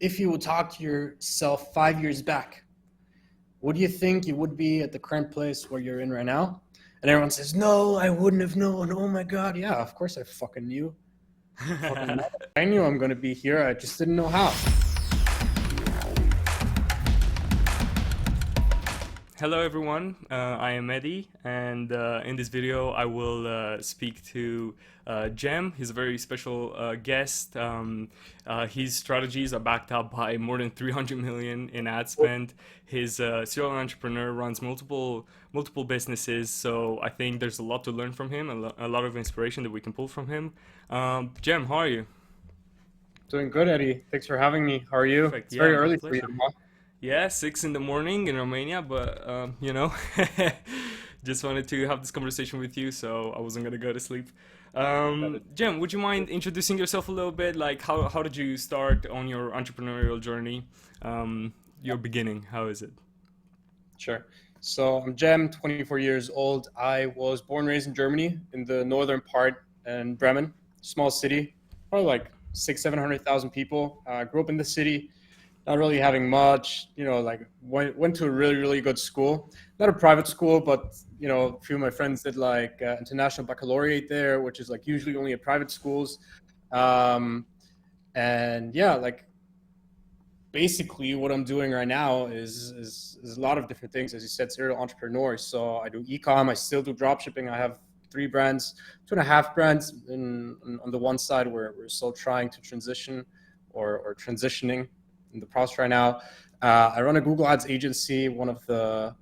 if you would talk to yourself 5 years back, would you think you would be at the current place where you're in right now? And everyone says, no, I wouldn't have known. Oh my God. Yeah, of course I fucking knew. I knew I'm going to be here. I just didn't know how. Hello everyone, I am Eddie, and in this video I will speak to Jem. He's a very special guest. His strategies are backed up by more than 300 million in ad spend. He's a serial entrepreneur, runs multiple businesses, so I think there's a lot to learn from him, a lot of inspiration that we can pull from him. Jem, how are you? Doing good, Eddie. Thanks for having me. How are you? Perfect. It's Yeah, very my early for you, pleasure. huh? Yeah, 6 in the morning in Romania, but just wanted to have this conversation with you, so I wasn't gonna go to sleep. Jem, would you mind introducing yourself a little bit? Like, how did you start on your entrepreneurial journey? Your beginning, how is it? Sure. So I'm Jem, 24 years old. I was born and raised in Germany, in the northern part, in Bremen, small city, probably like 700,000 people. Grew up in the city, not really having much, like went to a really, really good school. Not a private school, but, a few of my friends did like international baccalaureate there, which is like usually only at private schools. Um, and yeah, like basically what I'm doing right now is a lot of different things. As you said, serial entrepreneur. So I do e-com, I still do dropshipping. I have 3 brands, 2.5 brands. On the one side, we're still trying to transition or transitioning in the process right now. I run a Google Ads agency, one of the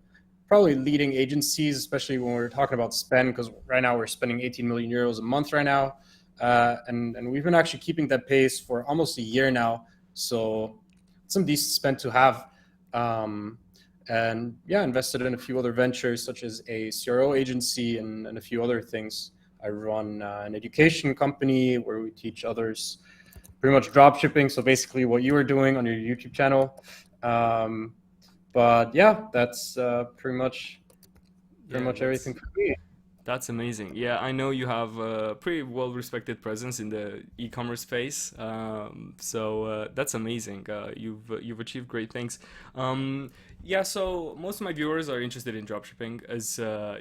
probably leading agencies, especially when we're talking about spend, because right now we're spending 18 million euros a month right now. And we've been actually keeping that pace for almost a year now. So some decent spend to have. And yeah, invested in a few other ventures such as a CRO agency and a few other things. I run an education company where we teach others pretty much drop shipping. So basically what you were doing on your YouTube channel. But yeah, that's pretty Yeah, much everything for me. that's amazing. Yeah, I know you have a pretty well-respected presence in the e-commerce space. So that's amazing. You've achieved great things. Yeah, so most of my viewers are interested in dropshipping, as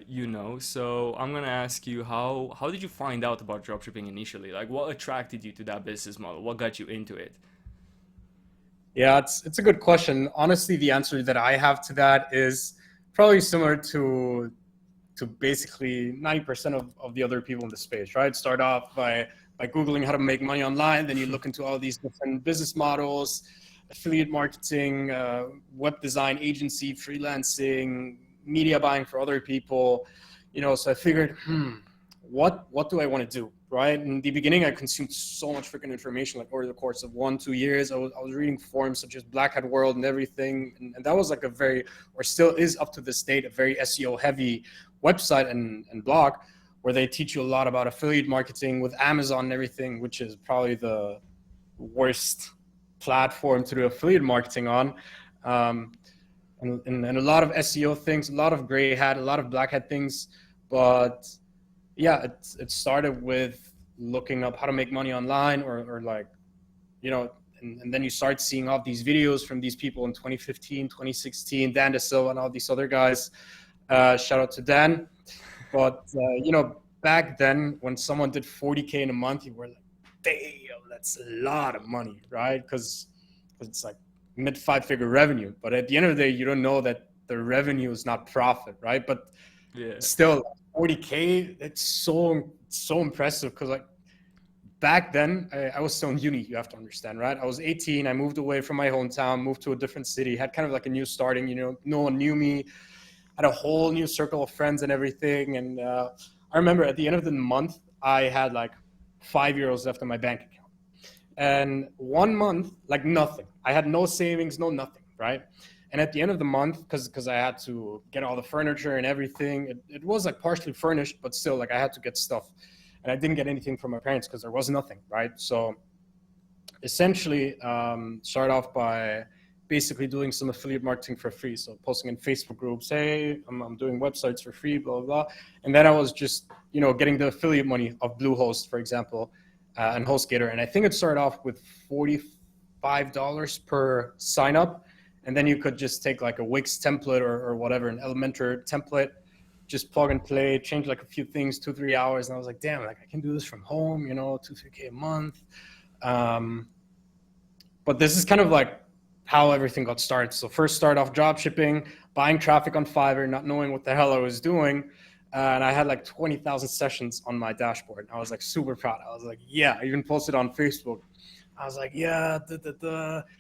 you know. So I'm gonna ask you how did you find out about dropshipping initially? Like, what attracted you to that business model? What got you into it? Yeah, it's a good question. Honestly, the answer that I have to that is probably similar to basically 90% of the other people in the space, right? Start off by Googling how to make money online. Then you look into all these different business models, affiliate marketing, web design agency, freelancing, media buying for other people. So I figured, what do I want to do? Right. In the beginning, I consumed so much freaking information, like over the course of 1-2 years. I was reading forums such as Black Hat World and everything. And that was like or still is up to this date, a very SEO heavy website and blog where they teach you a lot about affiliate marketing with Amazon and everything, which is probably the worst platform to do affiliate marketing on. Um, and a lot of SEO things, a lot of gray hat, a lot of black hat things. But yeah, it started with looking up how to make money online or like, and then you start seeing all these videos from these people in 2015, 2016, Dan DeSilva and all these other guys. Shout out to Dan. But, back then when someone did 40K in a month, you were like, damn, that's a lot of money, right? Because it's like mid 5-figure revenue. But at the end of the day, you don't know that the revenue is not profit, right? But Yeah. still 40K, it's so impressive because like back then I was still in uni, you have to understand, right? I was 18, I moved away from my hometown, moved to a different city, had kind of like a new starting, no one knew me, had a whole new circle of friends and everything. And I remember at the end of the month, I had like €5 left in my bank account. And 1 month, like nothing. I had no savings, no nothing, right? And at the end of the month, because I had to get all the furniture and everything, it was like partially furnished, but still like I had to get stuff. And I didn't get anything from my parents because there was nothing, right? So essentially start off by basically doing some affiliate marketing for free. So posting in Facebook groups, hey, I'm doing websites for free, blah, blah, blah. And then I was just, getting the affiliate money of Bluehost, for example, and HostGator. And I think it started off with 40 $5 per sign up. And then you could just take like a Wix template or whatever, an Elementor template, just plug and play, change like a few things, 2-3 hours. And I was like, damn, like I can do this from home, 2-3K a month. But this is kind of like how everything got started. So first start off drop shipping, buying traffic on Fiverr, not knowing what the hell I was doing. And I had like 20,000 sessions on my dashboard. I was like super proud. I was like, yeah, I even posted on Facebook. I was like, yeah,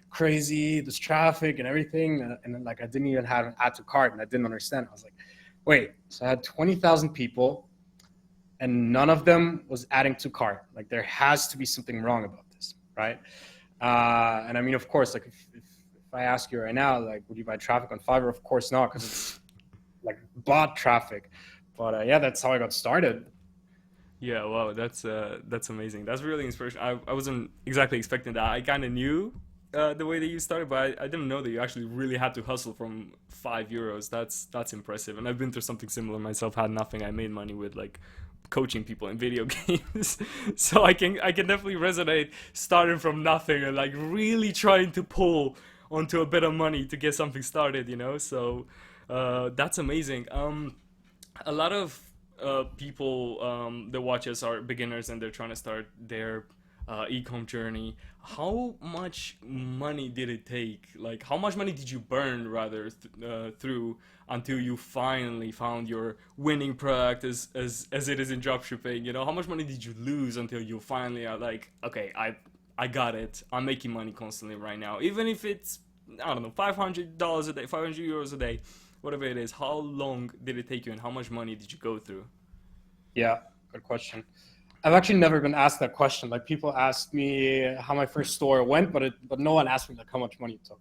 crazy, this traffic and everything. And then like I didn't even have an add to cart and I didn't understand. I was like, wait, so I had 20,000 people and none of them was adding to cart. Like there has to be something wrong about this, right? And I mean, of course, like if I ask you right now, like, would you buy traffic on Fiverr? Of course not, because it's like bot traffic. But yeah, that's how I got started. Yeah, wow, that's amazing. That's really inspirational. I wasn't exactly expecting that. I kind of knew the way that you started, but I didn't know that you actually really had to hustle from €5. That's impressive. And I've been through something similar myself. Had nothing. I made money with like coaching people in video games. So I can definitely resonate starting from nothing and like really trying to pull onto a bit of money to get something started. So that's amazing. A lot of people that watch us are beginners and they're trying to start their e-com journey. How much money did it take? Like, how much money did you burn rather through until you finally found your winning product as it is in dropshipping? How much money did you lose until you finally are like, okay, I got it. I'm making money constantly right now, even if it's, I don't know, $500 a day, €500 a day, whatever it is. How long did it take you, and how much money did you go through? Yeah, good question. I've actually never been asked that question. Like people ask me how my first store went, but no one asked me like how much money it took.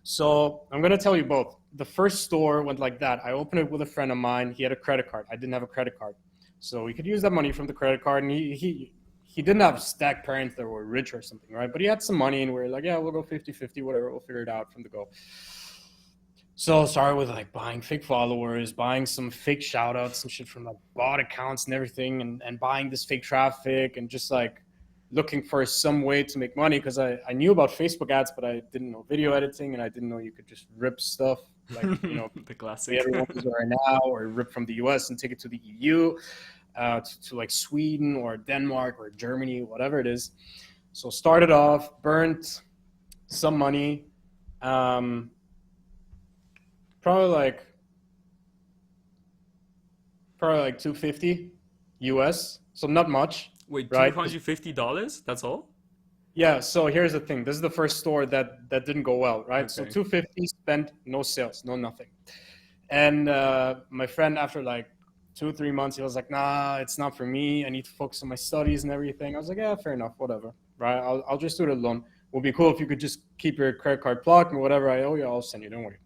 So I'm gonna tell you both. The first store went like that. I opened it with a friend of mine. He had a credit card. I didn't have a credit card, so we could use that money from the credit card. And he didn't have stacked parents that were rich or something, right? But he had some money, and we were like, yeah, we'll go 50-50, whatever. We'll figure it out from the go. So started with like buying fake followers, buying some fake shout outs and shit from like bot accounts and everything, and buying this fake traffic and just like looking for some way to make money because I knew about Facebook ads, but I didn't know video editing and I didn't know you could just rip stuff like, The classic. everyone is right now, or rip from the US and take it to the EU, to like Sweden or Denmark or Germany, whatever it is. So started off, burnt some money. Probably like 250 US, so not much, Wait, right? $250? That's all? Yeah, so here's the thing. This is the first store that didn't go well, right? So Okay. 250 spent, no sales, no nothing. And my friend, after like 2 or 3 months, he was like, nah, it's not for me. I need to focus on my studies and everything. I was like, yeah, fair enough, whatever, right? I'll just do it alone. Would be cool if you could just keep your credit card blocked and whatever I owe you, I'll send you, don't worry.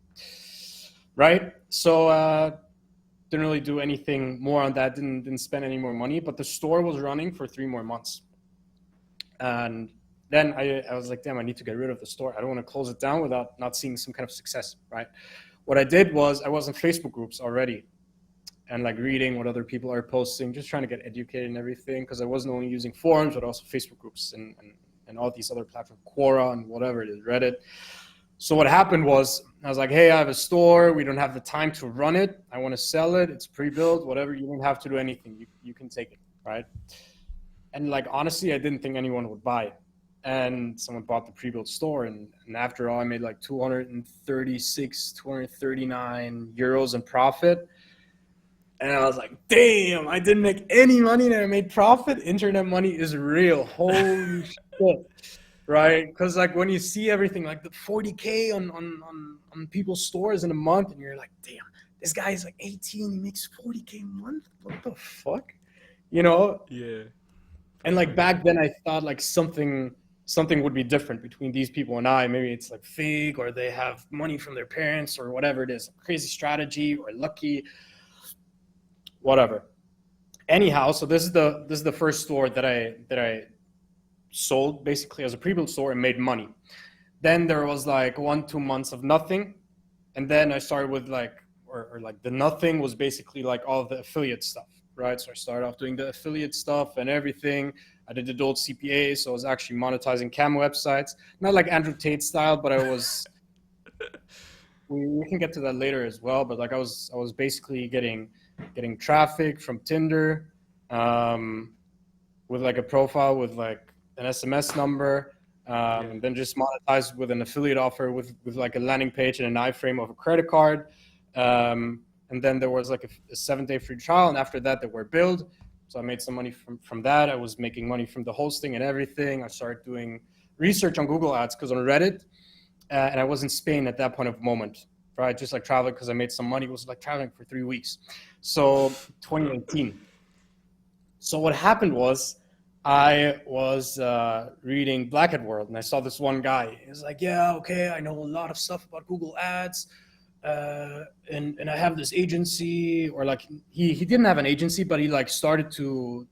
Right? So didn't really do anything more on that, didn't spend any more money, but the store was running for 3 more months. And then I was like, damn, I need to get rid of the store. I don't want to close it down without not seeing some kind of success, right? What I did was I was in Facebook groups already and like reading what other people are posting, just trying to get educated and everything, because I wasn't only using forums, but also Facebook groups and all these other platforms, Quora and whatever it is, Reddit. So what happened was I was like, hey, I have a store. We don't have the time to run it. I want to sell it. It's pre-built, whatever. You don't have to do anything. You can take it, right? And like, honestly, I didn't think anyone would buy it. And someone bought the pre-built store. And after all, I made like 239 euros in profit. And I was like, damn, I didn't make any money and I made profit. Internet money is real. Holy shit. Right? Because like when you see everything like the 40K on people's stores in a month, and you're like, damn, this guy is like 18, he makes 40K a month. What the fuck? Yeah. And like back then, I thought like something would be different between these people and I. Maybe it's like fake, or they have money from their parents, or whatever it is, crazy strategy, or lucky, whatever. Anyhow, so this is the first store that I sold basically as a pre-built store and made money. Then there was like 1-2 months of nothing, and then I started with like, or like the nothing was basically like all of the affiliate stuff. right? So I started off doing the affiliate stuff and everything. I did adult CPA, so I was actually monetizing cam websites, not like Andrew Tate style, but I was. We can get to that later as well. But like I was basically getting traffic from Tinder, um, with like a profile with like an SMS number, Yeah. and then just monetize with an affiliate offer with like a landing page and an iframe of a credit card. And then there was like a 7-day free trial, and after that, there were billed. So I made some money from that. I was making money from the hosting and everything. I started doing research on Google Ads because on Reddit, and I was in Spain at that point of moment, right? Just like traveling because I made some money. It was like traveling for 3 weeks. So 2018. So what happened was I was reading Black Hat World and I saw this one guy. He was like, yeah, okay, I know a lot of stuff about Google Ads. And I have this agency, or like he didn't have an agency, but he like started to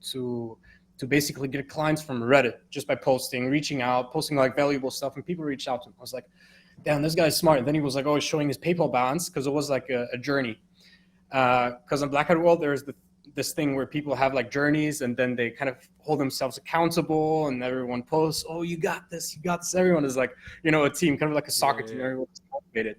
basically get clients from Reddit just by posting, reaching out, posting like valuable stuff, and people reached out to him. I was like, damn, this guy's smart. And then he was like always showing his PayPal balance because it was like a journey. Because on Black Hat World, there's this thing where people have like journeys and then they kind of hold themselves accountable and everyone posts, oh, you got this, you got this. Everyone is like, a team, kind of like a soccer Yeah, team. yeah. Everyone's motivated.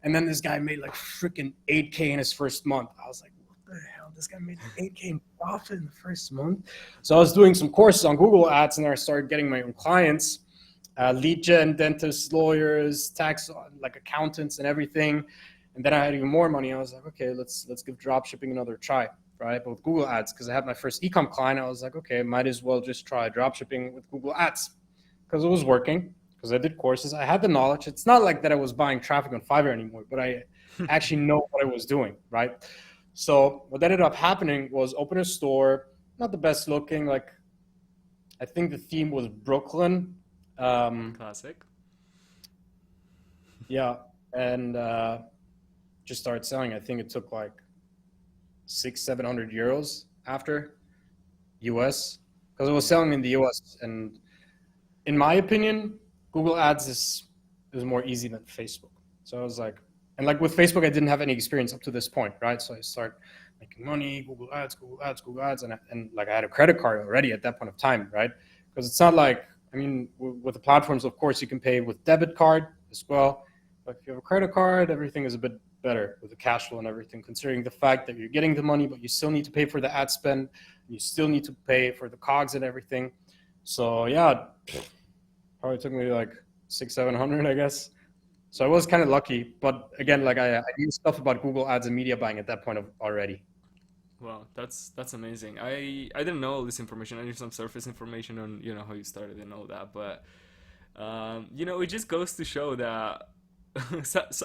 And then this guy made like freaking 8K in his first month. I was like, what the hell? This guy made 8K in profit in the first month. So I was doing some courses on Google Ads and then I started getting my own clients, lead gen, dentists, lawyers, tax, like accountants and everything. And then I had even more money. I was like, okay, let's give dropshipping another try, right? But with Google Ads, because I had my first ecom client, I was like, okay, might as well just try dropshipping with Google Ads because it was working. Because I did courses, I had the knowledge. It's not like that I was buying traffic on Fiverr anymore, but I actually know what I was doing, right? So what ended up happening was open a store, not the best looking. Like I think the theme was Brooklyn. Um, Classic. yeah, and just started selling. I think it took like 600-700 euros after US because it was Yeah. selling in the US. And in my opinion, Google Ads is more easy than Facebook. So I was like, and like with Facebook, I didn't have any experience up to this point, right? So I start making money, Google Ads, Google Ads, Google Ads, and like I had a credit card already at that point of time, right? Because it's not like, I mean, with the platforms, of course, you can pay with debit card as well. But if you have a credit card, everything is a bit better with the cash flow and everything, considering the fact that you're getting the money, but you still need to pay for the ad spend, you still need to pay for the cogs and everything. So yeah, probably took me like 600-700, I guess. So I was kind of lucky, but again, like I knew stuff about Google Ads and media buying at that point of already. Wow, that's amazing. I didn't know all this information. I knew some surface information on how you started and all that, but it just goes to show that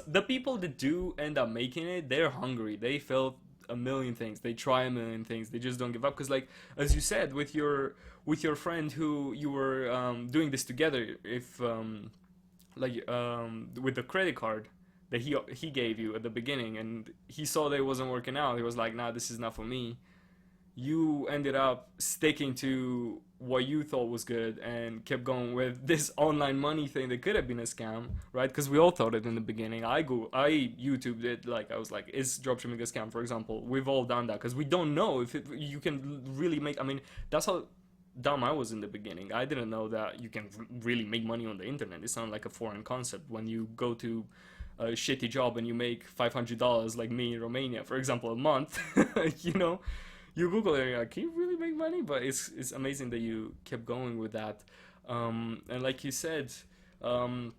the people that do end up making it, they're hungry. They felt a million things. They try a million things. They just don't give up. Because, like as you said, with your friend who you were doing this together, if with the credit card that he gave you at the beginning, and he saw that it wasn't working out, he was like, "Nah, this is not for me." You ended up sticking to what you thought was good and kept going with this online money thing that could have been a scam, right? Because we all thought it in the beginning. I YouTubed it, like I was like, is dropshipping a scam? For example, we've all done that because we don't know if you can really make. I mean, that's how dumb I was in the beginning. I didn't know that you can really make money on the internet. It sounded like a foreign concept when you go to a shitty job and you make $500 like me in Romania, for example, a month. you know, you Google it, and you're like, can you really make money? But it's amazing that you kept going with that. And like you said, um,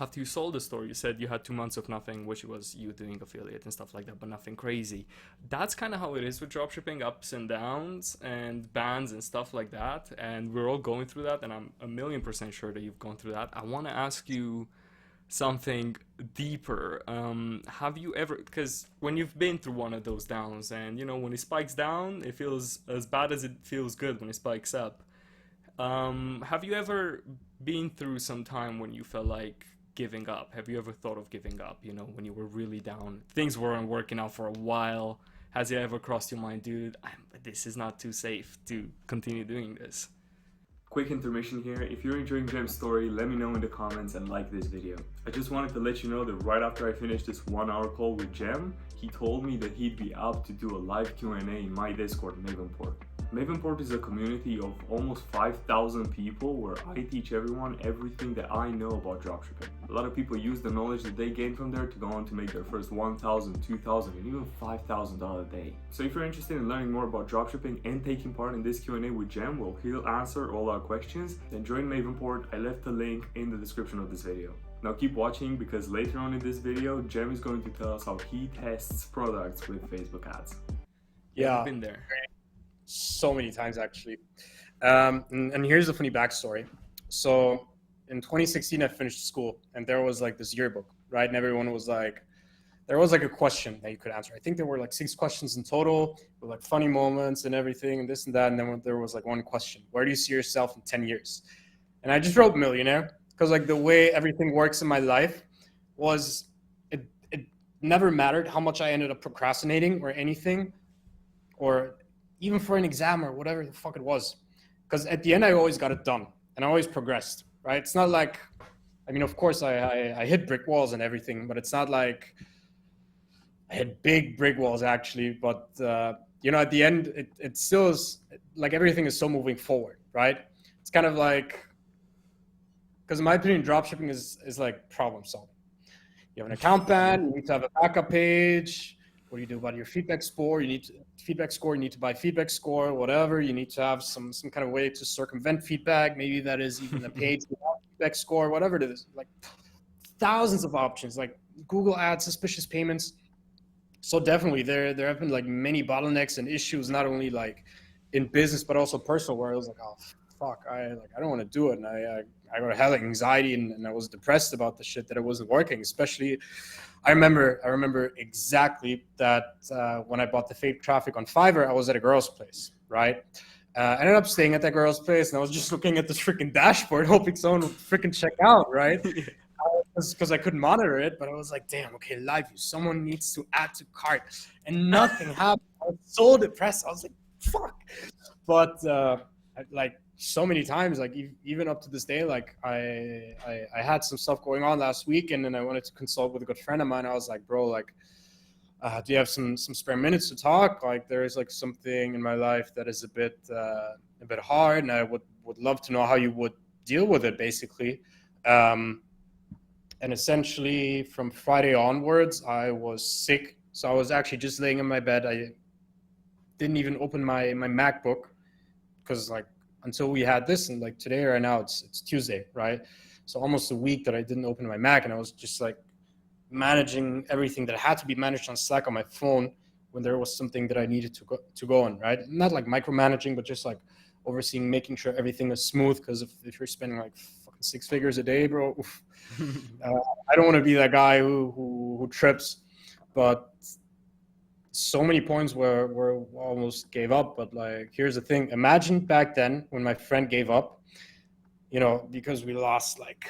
after you sold the store, you said you had 2 months of nothing, which was you doing affiliate and stuff like that, but nothing crazy. That's kind of how it is with dropshipping, ups and downs and bans and stuff like that. And we're all going through that, and I'm a million percent sure that you've gone through that. I want to ask you something deeper. Have you ever, because when you've been through one of those downs, and when it spikes down, it feels as bad as it feels good when it spikes up. Have you ever been through some time when you felt like giving up? Have you ever thought of giving up? When you were really down, things weren't working out for a while. Has it ever crossed your mind, dude? This is not too safe to continue doing this? Quick intermission here. If you're enjoying Jem's story, let me know in the comments and like this video. I just wanted to let you know that right after I finished this 1 hour call with Jem, he told me that he'd be up to do a live Q&A in my Discord, Mavenport. Mavenport is a community of almost 5,000 people where I teach everyone everything that I know about dropshipping. A lot of people use the knowledge that they gain from there to go on to make their first $1,000, $2,000, and even $5,000 a day. So if you're interested in learning more about dropshipping and taking part in this Q&A with Jem, where he'll answer all our questions, then join Mavenport. I left the link in the description of this video. Now keep watching, because later on in this video, Jem is going to tell us how he tests products with Facebook ads. Yeah, I've been there. So many times actually. And here's a funny backstory. So in 2016, I finished school, and there was like this yearbook, right? And everyone was like, there was like a question that you could answer. I think there were like 6 questions in total, with like funny moments and everything, and this and that. And then there was like one question: where do you see yourself in 10 years? And I just wrote millionaire, because like the way everything works in my life was, it never mattered how much I ended up procrastinating or anything, or even for an exam or whatever the fuck it was. Because at the end, I always got it done, and I always progressed, right? It's not like, I mean, of course, I hit brick walls and everything, but it's not like I hit big brick walls actually. But, you know, at the end, it still is like everything is still moving forward, right? It's kind of like, because in my opinion, dropshipping is like problem solving. You have an account ban, you need to have a backup page. What do you do about your feedback score? You need to buy feedback score, whatever. You need to have some kind of way to circumvent feedback. Maybe that is even a page without feedback score, whatever it is. Like thousands of options, like Google Ads, suspicious payments. So definitely there have been like many bottlenecks and issues, not only like in business, but also personal, where I was like, oh fuck, I don't want to do it. And I had like anxiety, and I was depressed about the shit that it wasn't working. Especially, I remember exactly that when I bought the fake traffic on Fiverr, I was at a girl's place, right? I ended up staying at that girl's place, and I was just looking at this freaking dashboard, hoping someone would freaking check out, right? Because I couldn't monitor it, but I was like, damn, okay, live view, someone needs to add to cart, and nothing happened. I was so depressed. I was like, fuck. But like so many times, like even up to this day, like I had some stuff going on last week, and then I wanted to consult with a good friend of mine. I was like, bro, like, do you have some spare minutes to talk? Like, there is like something in my life that is a bit hard, and I would love to know how you would deal with it, basically. And essentially, from Friday onwards, I was sick. So I was actually just laying in my bed. I didn't even open my MacBook, because like until we had this, and like today right now it's Tuesday, right? So almost a week that I didn't open my Mac, and I was just like managing everything that had to be managed on Slack on my phone when there was something that I needed to go on, right? Not like micromanaging, but just like overseeing, making sure everything is smooth. Because if you're spending like fucking 6 figures a day, bro, I don't want to be that guy who trips. But so many points where almost gave up. But like, here's the thing: imagine back then when my friend gave up, you know, because we lost like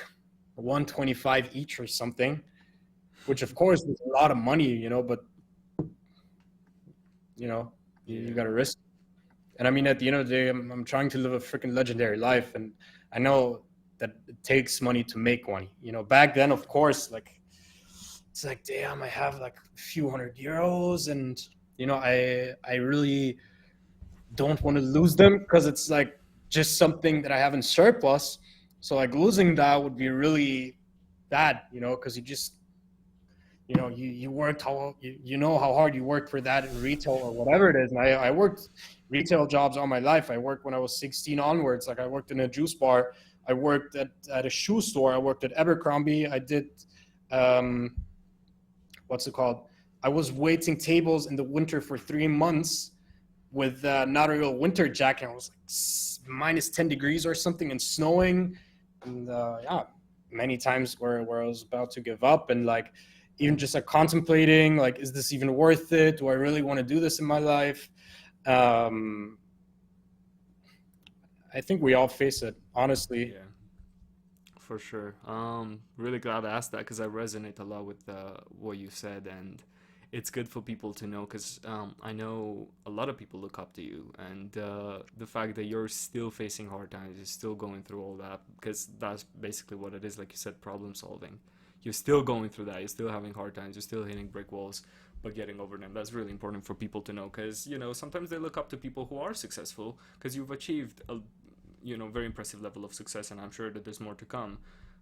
125 each or something, which of course was a lot of money, you know, but you know, you got to risk. And I mean, at the end of the day, I'm trying to live a freaking legendary life, and I know that it takes money to make money. You know, back then, of course, like it's like, damn, I have like a few €100, and you know, I really don't want to lose them, because it's like just something that I have in surplus. So like losing that would be really bad, you know, because you know, you worked you know how hard you worked for that in retail or whatever it is. And I worked retail jobs all my life. I worked when I was 16 onwards. Like I worked in a juice bar. I worked at a shoe store. I worked at Abercrombie. I did, what's it called? I was waiting tables in the winter for 3 months with not a real winter jacket. And it was like minus 10 degrees or something and snowing. And yeah, many times where I was about to give up, and like even just like contemplating, like, is this even worth it? Do I really want to do this in my life? I think we all face it, honestly. Yeah, for sure. Really glad I asked that, because I resonate a lot with what you said, and it's good for people to know because I know a lot of people look up to you, and the fact that you're still facing hard times, you're still going through all that, because that's basically what it is. Like you said, problem solving. You're still going through that. You're still having hard times. You're still hitting brick walls, but getting over them. That's really important for people to know because sometimes they look up to people who are successful because you've achieved a very impressive level of success, and I'm sure that there's more to come.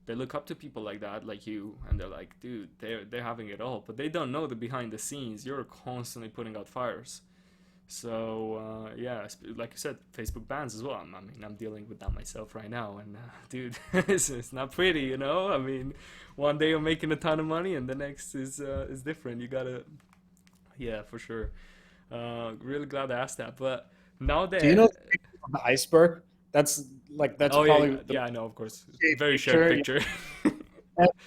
They look up to people like that, like you, and they're like, dude, they're having it all, but they don't know the behind the scenes. You're constantly putting out fires. So yeah, like you said, Facebook bans as well. I mean, I'm dealing with that myself right now, and dude, it's not pretty, I mean, one day you're making a ton of money, and the next is different. You gotta, yeah, for sure. Really glad I asked that. But now Do you know that, the picture of the iceberg? That's oh yeah, probably the yeah, I know, of course, shaped very shared picture. picture.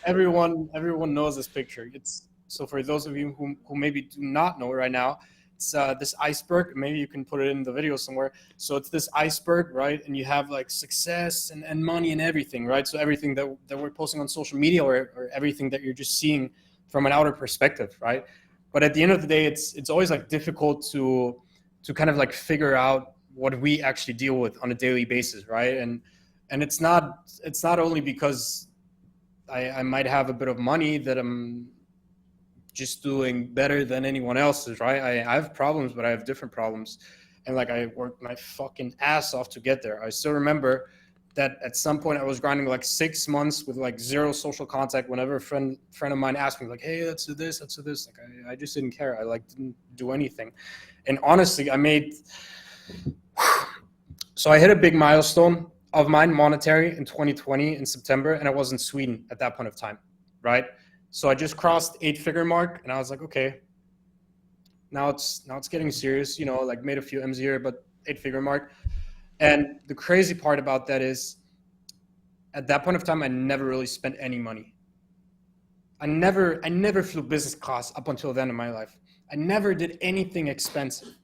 Everyone knows this picture. It's so for those of you who maybe do not know right now, it's this iceberg. Maybe you can put it in the video somewhere. So it's this iceberg, right? And you have like success and money and everything, right? So everything that we're posting on social media or everything that you're just seeing from an outer perspective, right? But at the end of the day, it's always like difficult to kind of like figure out what we actually deal with on a daily basis, right? And it's not only because I might have a bit of money that I'm just doing better than anyone else's, right? I have problems, but I have different problems. And like I worked my fucking ass off to get there. I still remember that at some point I was grinding like 6 months with like zero social contact. Whenever a friend of mine asked me like, hey, let's do this, let's do this. Like I just didn't care. I like didn't do anything. And honestly, so I hit a big milestone of mine monetary in 2020 in September, and I was in Sweden at that point of time, right? So I just crossed 8-figure mark, and I was like, okay, now it's getting serious, like made a few M's here, but 8-figure mark. And the crazy part about that is, at that point of time, I never really spent any money. I never flew business class up until then in my life. I never did anything expensive.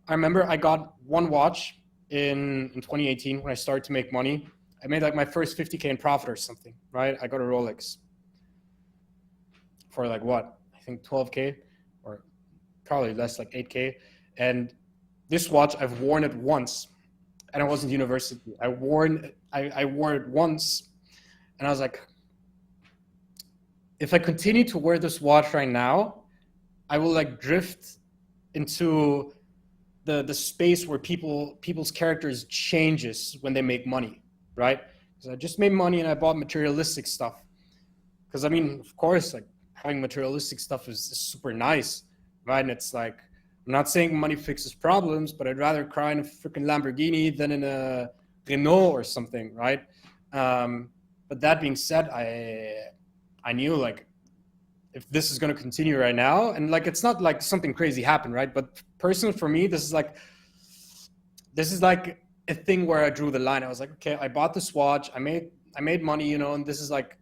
I remember I got one watch in 2018 when I started to make money. I made like my first 50K in profit or something, right? I got a Rolex for like what? I think 12K or probably less, like 8K. And this watch, I've worn it once and I was in university. I wore it once and I was like, if I continue to wear this watch right now, I will like drift into the space where people's characters changes when they make money, right? Because I just made money and I bought materialistic stuff. Because I mean, of course, like having materialistic stuff is super nice, right? And it's like I'm not saying money fixes problems, but I'd rather cry in a freaking Lamborghini than in a Renault or something, right? But that being said, I knew like if this is going to continue right now, and like it's not like something crazy happened, right? But personally for me, this is like a thing where I drew the line. I was like, okay, I bought this watch, I made money, and this is like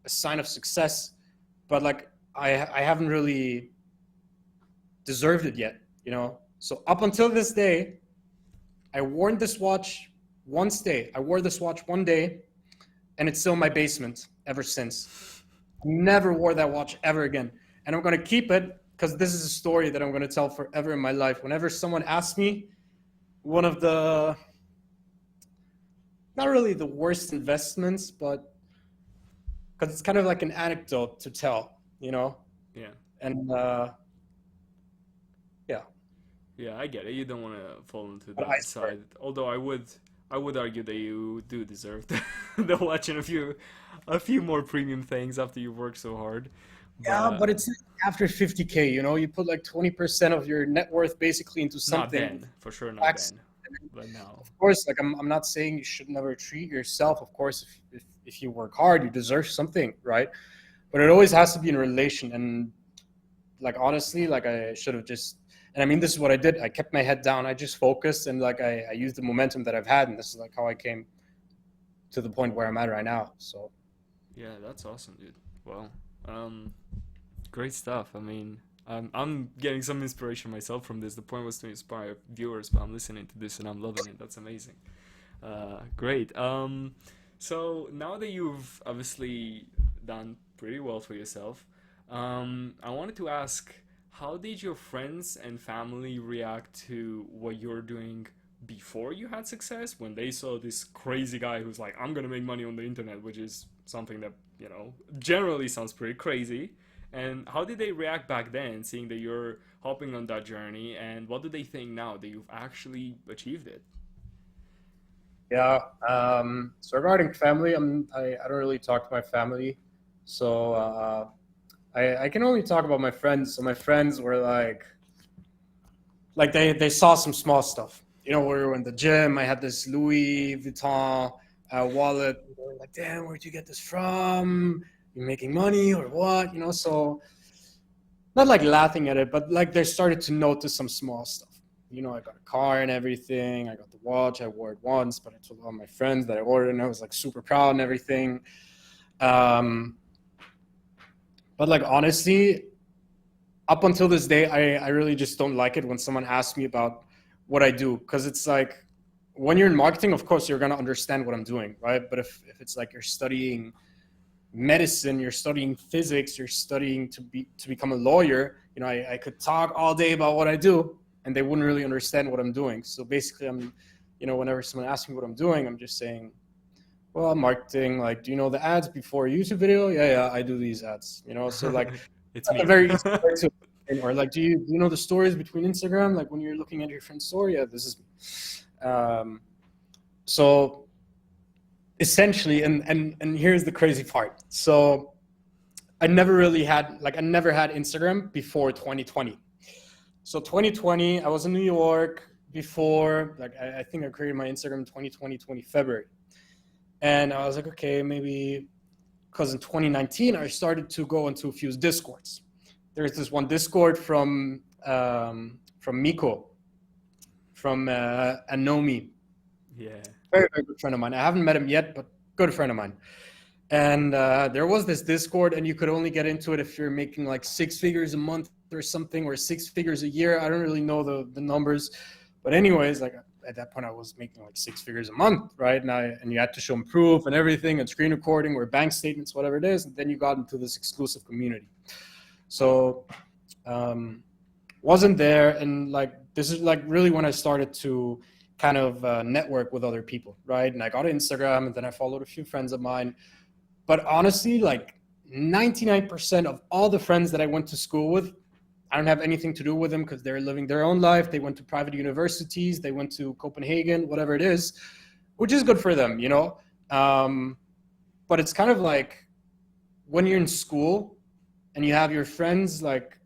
a sign of success, but like I haven't really deserved it yet. So up until this day, I wore this watch I wore this watch one day, and it's still in my basement ever since. Never wore that watch ever again. And I'm going to keep it because this is a story that I'm going to tell forever in my life. Whenever someone asks me, one of the, not really the worst investments, but because it's kind of like an anecdote to tell. Yeah. And yeah, Yeah, I get it. You don't want to fall into but that side. Although I would argue that you do deserve the watching a few more premium things after you work so hard. yeah, but But it's after 50K, you put like 20% of your net worth basically into not something. then, for sure not Tax. then. But now. Of course, like I'm not saying you should never treat yourself. Of course, if you work hard, you deserve something, right? But it always has to be in relation. And like honestly, like I should have just. And I mean, this is what I did. I kept my head down. I just focused and like I used the momentum that I've had, and this is like how I came to the point where I'm at right now. So Yeah, that's awesome, dude. Well, um, great stuff. I mean, I'm getting some inspiration myself from this. The point was to inspire viewers, but I'm listening to this and I'm loving it. That's amazing. Great. So now that you've obviously done pretty well for yourself, I wanted to ask, how did your friends and family react to what you're doing before you had success when they saw this crazy guy who's like, I'm gonna make money on the internet, which is something that, generally sounds pretty crazy. And how did they react back then, seeing that you're hopping on that journey? And what do they think now that you've actually achieved it? Yeah. So regarding family, I don't really talk to my family. So I can only talk about my friends. So my friends were like they saw some small stuff. You know, we were in the gym. I had this Louis Vuitton wallet. They were like, "Damn, where'd you get this from? You making money or what?" You know, so not like laughing at it, but like they started to notice some small stuff. You know, I got a car and everything. I got the watch. I wore it once, but I told all my friends that I ordered, and I was like super proud and everything. Um, but like honestly, up until this day, I really just don't like it when someone asks me about what I do, because it's like when you're in marketing, of course, you're going to understand what I'm doing, right? But if it's like you're studying medicine, you're studying physics, you're studying to become a lawyer, you know, I could talk all day about what I do and they wouldn't really understand what I'm doing. So basically, whenever someone asks me what I'm doing, I'm just saying, well, I'm marketing. Like, do you know the ads before a YouTube video? Yeah, I do these ads. You know, so like It's that's a me. very easy way to. Or like, do you know the stories between Instagram? Like when you're looking at your friend's story, yeah, this is me. So essentially, and here's the crazy part. So I never had Instagram before 2020. So 2020, I was in New York before. Like I think I created my Instagram in 2020 February, and I was like, okay, maybe because in 2019 I started to go into a few Discords. There's this one Discord from Miko, from Anomi. Yeah. Very, very good friend of mine. I haven't met him yet, but good friend of mine. And there was this Discord, and you could only get into it if you're making like 6 figures a month or something, or 6 figures a year. I don't really know the numbers, but anyways, like at that point, I was making like 6 figures a month, right? And you had to show them proof and everything, and screen recording or bank statements, whatever it is. And then you got into this exclusive community. So wasn't there, and like this is like really when I started to kind of network with other people, right? And I got Instagram, and then I followed a few friends of mine. But honestly, like 99% of all the friends that I went to school with, I don't have anything to do with them because they're living their own life. They went to private universities, they went to Copenhagen, whatever it is, which is good for them, you know. But it's kind of like when you're in school and you have your friends, like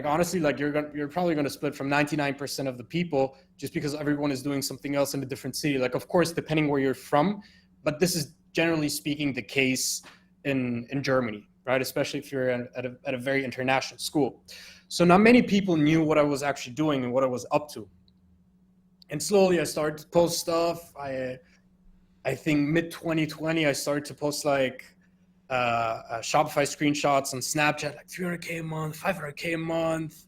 honestly, like you're probably going to split from 99% of the people just because everyone is doing something else in a different city. Like, of course, depending where you're from, but this is generally speaking the case in Germany, right? Especially if you're at a very international school. So not many people knew what I was actually doing and what I was up to. And slowly I started to post stuff. I think mid 2020 I started to post like Shopify screenshots on Snapchat, like 300K a month, 500K a month,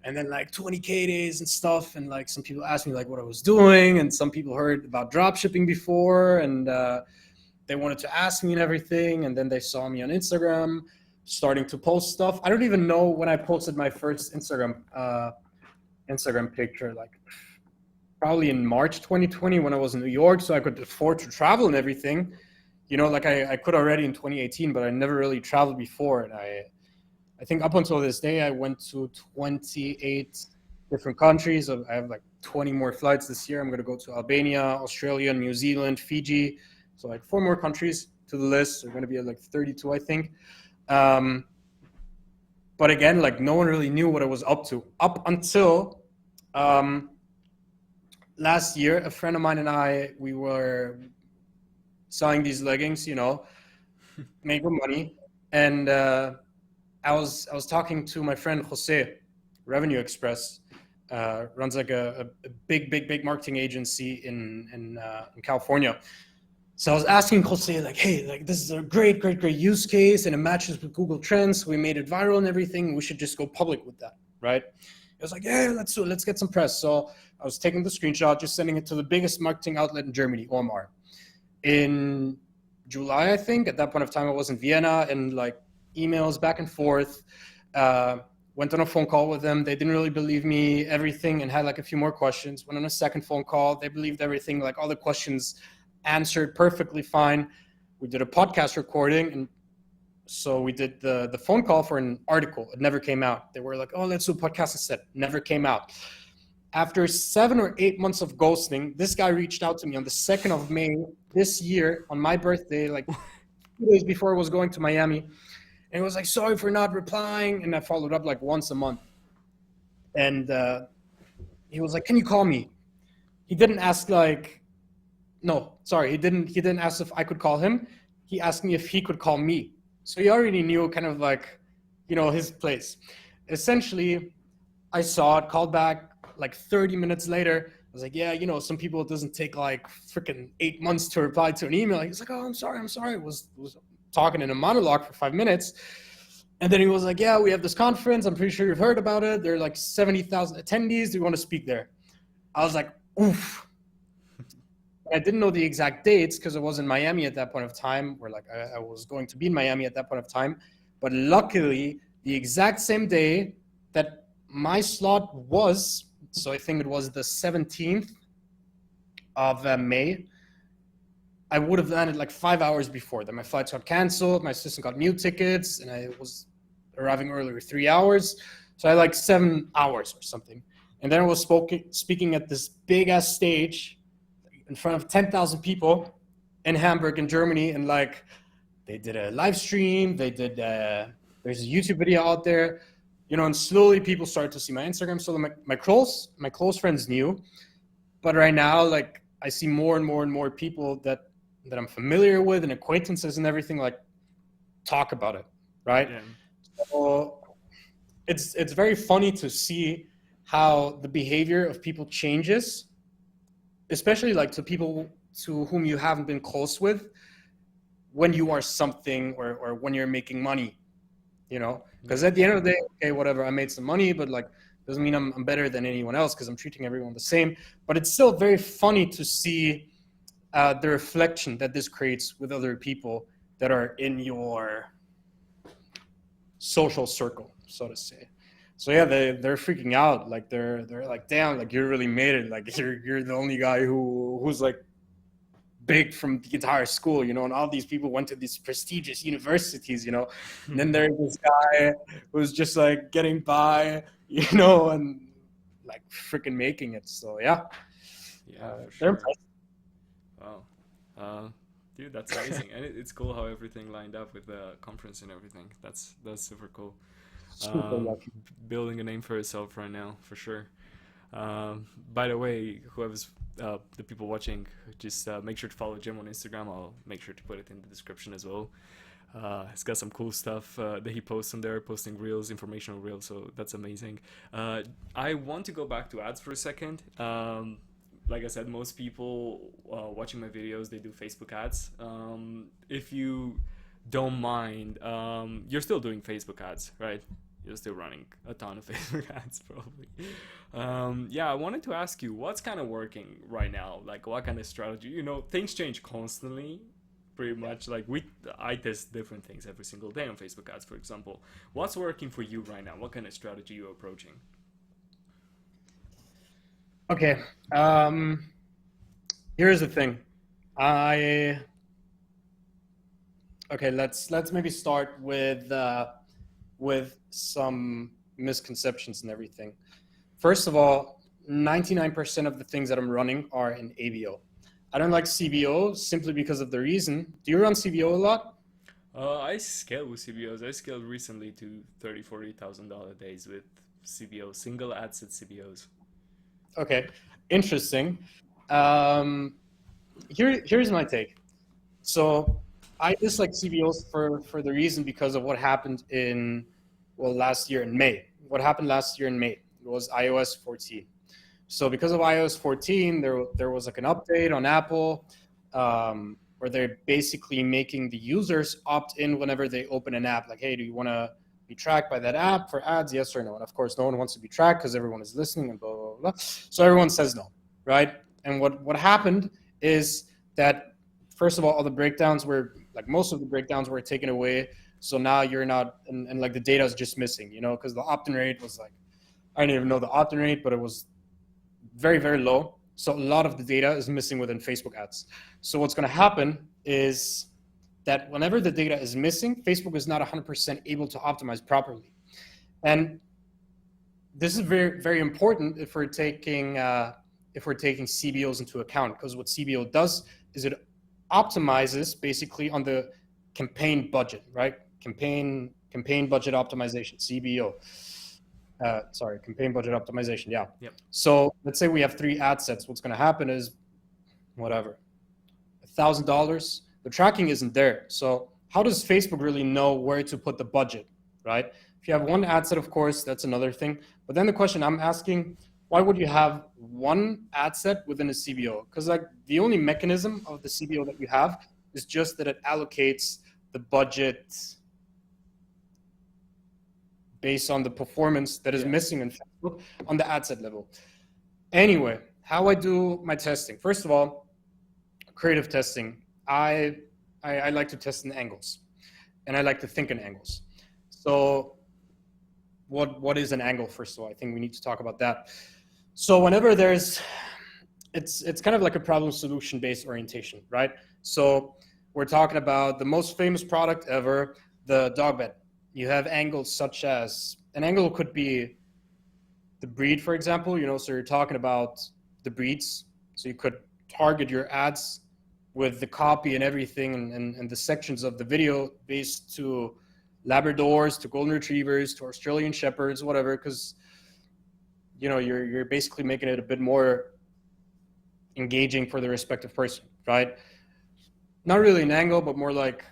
and then like 20K days and stuff. And like some people asked me like what I was doing, and some people heard about dropshipping before, and they wanted to ask me and everything. And then they saw me on Instagram starting to post stuff. I don't even know when I posted my first Instagram picture, like probably in March 2020 when I was in New York, so I could afford to travel and everything. You know, like I could already in 2018, but I never really traveled before. And I think up until this day, I went to 28 different countries. I have like 20 more flights this year. I'm going to go to Albania, Australia, New Zealand, Fiji. So like 4 more countries to the list. They're going to be at like 32, I think. But again, like no one really knew what I was up to up until last year. A friend of mine and we were selling these leggings, you know, making money. And I was talking to my friend Jose, Revenue Express, runs like a big marketing agency in California. So I was asking Jose, like, hey, like this is a great use case, and it matches with Google Trends. We made it viral and everything. We should just go public with that, right? He was like, yeah, let's do it. Let's get some press. So I was taking the screenshot, just sending it to the biggest marketing outlet in Germany, Omar. In July, I think, at that point of time, I was in Vienna, and like emails back and forth. Went on a phone call with them. They didn't really believe me, everything, and had like a few more questions. Went on a second phone call. They believed everything, like all the questions answered perfectly fine. We did a podcast recording, and so we did the phone call for an article. It never came out. They were like, oh, let's do a podcast instead. Never came out. After 7 or 8 months of ghosting, this guy reached out to me on the 2nd of May this year on my birthday, like 2 days before I was going to Miami. And he was like, sorry for not replying. And I followed up like once a month. And he was like, can you call me? He didn't ask like, no, sorry. He didn't ask if I could call him. He asked me if he could call me. So he already knew kind of like, his place. Essentially, I saw it, called back like 30 minutes later. I was like, yeah, some people, it doesn't take like freaking 8 months to reply to an email. He's like, oh, I'm sorry. Was talking in a monologue for 5 minutes. And then he was like, yeah, we have this conference. I'm pretty sure you've heard about it. There are like 70,000 attendees. Do you want to speak there? I was like, oof. I didn't know the exact dates because I was in Miami at that point of time, or like I was going to be in Miami at that point of time. But luckily, the exact same day that my slot was, so I think it was the 17th of May, I would have landed like 5 hours before that. My flights got canceled. My assistant got new tickets, and I was arriving earlier 3 hours. So I had like 7 hours or something. And then I was speaking at this big ass stage in front of 10,000 people in Hamburg, in Germany. And like, they did a live stream. They did, there's a YouTube video out there, and slowly people started to see my Instagram. So my close friends knew. But right now, like, I see more and more and more people that I'm familiar with and acquaintances and everything, like, talk about it, right? Yeah. So it's very funny to see how the behavior of people changes, especially like to people to whom you haven't been close with, when you are something or when you're making money, because at the end of the day, okay, whatever, I made some money, but like, doesn't mean I'm better than anyone else because I'm treating everyone the same. But it's still very funny to see the reflection that this creates with other people that are in your social circle, so to say. So yeah, they're freaking out. Like they're like, damn, like you really made it. Like you're the only guy who's like big from the entire school, and all these people went to these prestigious universities, and then there's this guy who's just like getting by, and like freaking making it. So yeah, they're impressive. Wow. Dude, that's amazing. And it's cool how everything lined up with the conference and everything. That's super cool. Super lucky. Building a name for yourself right now, for sure. By the way, whoever's the people watching, just make sure to follow Jem on Instagram. I'll make sure to put it in the description as well. He's got some cool stuff that he posts on there, posting reels, informational reels, so that's amazing. I want to go back to ads for a second. Like I said, most people watching my videos, they do Facebook ads. If you don't mind, you're still doing Facebook ads, right? You're still running a ton of Facebook ads, probably. I wanted to ask you, what's kind of working right now? Like, what kind of strategy? Things change constantly, pretty much. Like, I test different things every single day on Facebook ads, for example. What's working for you right now? What kind of strategy are you approaching? Okay. Here's the thing. Let's maybe start with some misconceptions and everything. First of all, 99% of the things that I'm running are in ABO. I don't like CBO simply because of the reason. Do you run CBO a lot? I scale with CBOs. I scaled recently to $30,000-$40,000 days with CBO, single ad set CBOs. Okay, interesting. Here's my take. So I dislike CBOs for the reason because of what happened last year in May. What happened last year in May was iOS 14. So because of iOS 14, there was like an update on Apple where they're basically making the users opt in whenever they open an app. Like, hey, do you want to be tracked by that app for ads? Yes or no? And of course, no one wants to be tracked because everyone is listening and blah, blah, blah. So everyone says no, right? And what happened is that, first of all the breakdowns were, like most of the breakdowns were taken away. So now you're not, and like the data is just missing, you know, because the opt-in rate was like, I didn't even know the opt-in rate, but it was very, very low. So a lot of the data is missing within Facebook ads. So what's going to happen is that whenever the data is missing, Facebook is not 100% able to optimize properly. And this is very, very important if we're taking CBOs into account, because what CBO does is it optimizes basically on the campaign budget, right? Campaign budget optimization, CBO. Campaign budget optimization. Yeah. Yep. So let's say we have 3 ad sets. What's going to happen is whatever, $1,000. The tracking isn't there. So how does Facebook really know where to put the budget, right? If you have 1 ad set, of course, that's another thing. But then the question I'm asking, why would you have 1 ad set within a CBO? Because like the only mechanism of the CBO that you have is just that it allocates the budget based on the performance that is missing in Facebook on the ad set level. Anyway, how I do my testing. First of all, creative testing. I like to test in angles, and I like to think in angles. So what is an angle? First of all, I think we need to talk about that. So whenever it's kind of like a problem solution based orientation, right? So we're talking about the most famous product ever, the dog bed. You have angles such as, an angle could be the breed, for example, you know, so you're talking about the breeds. So you could target your ads with the copy and everything and the sections of the video based to Labradors, to Golden Retrievers, to Australian Shepherds, whatever, because, you know, you're basically making it a bit more engaging for the respective person, right? Not really an angle, but more like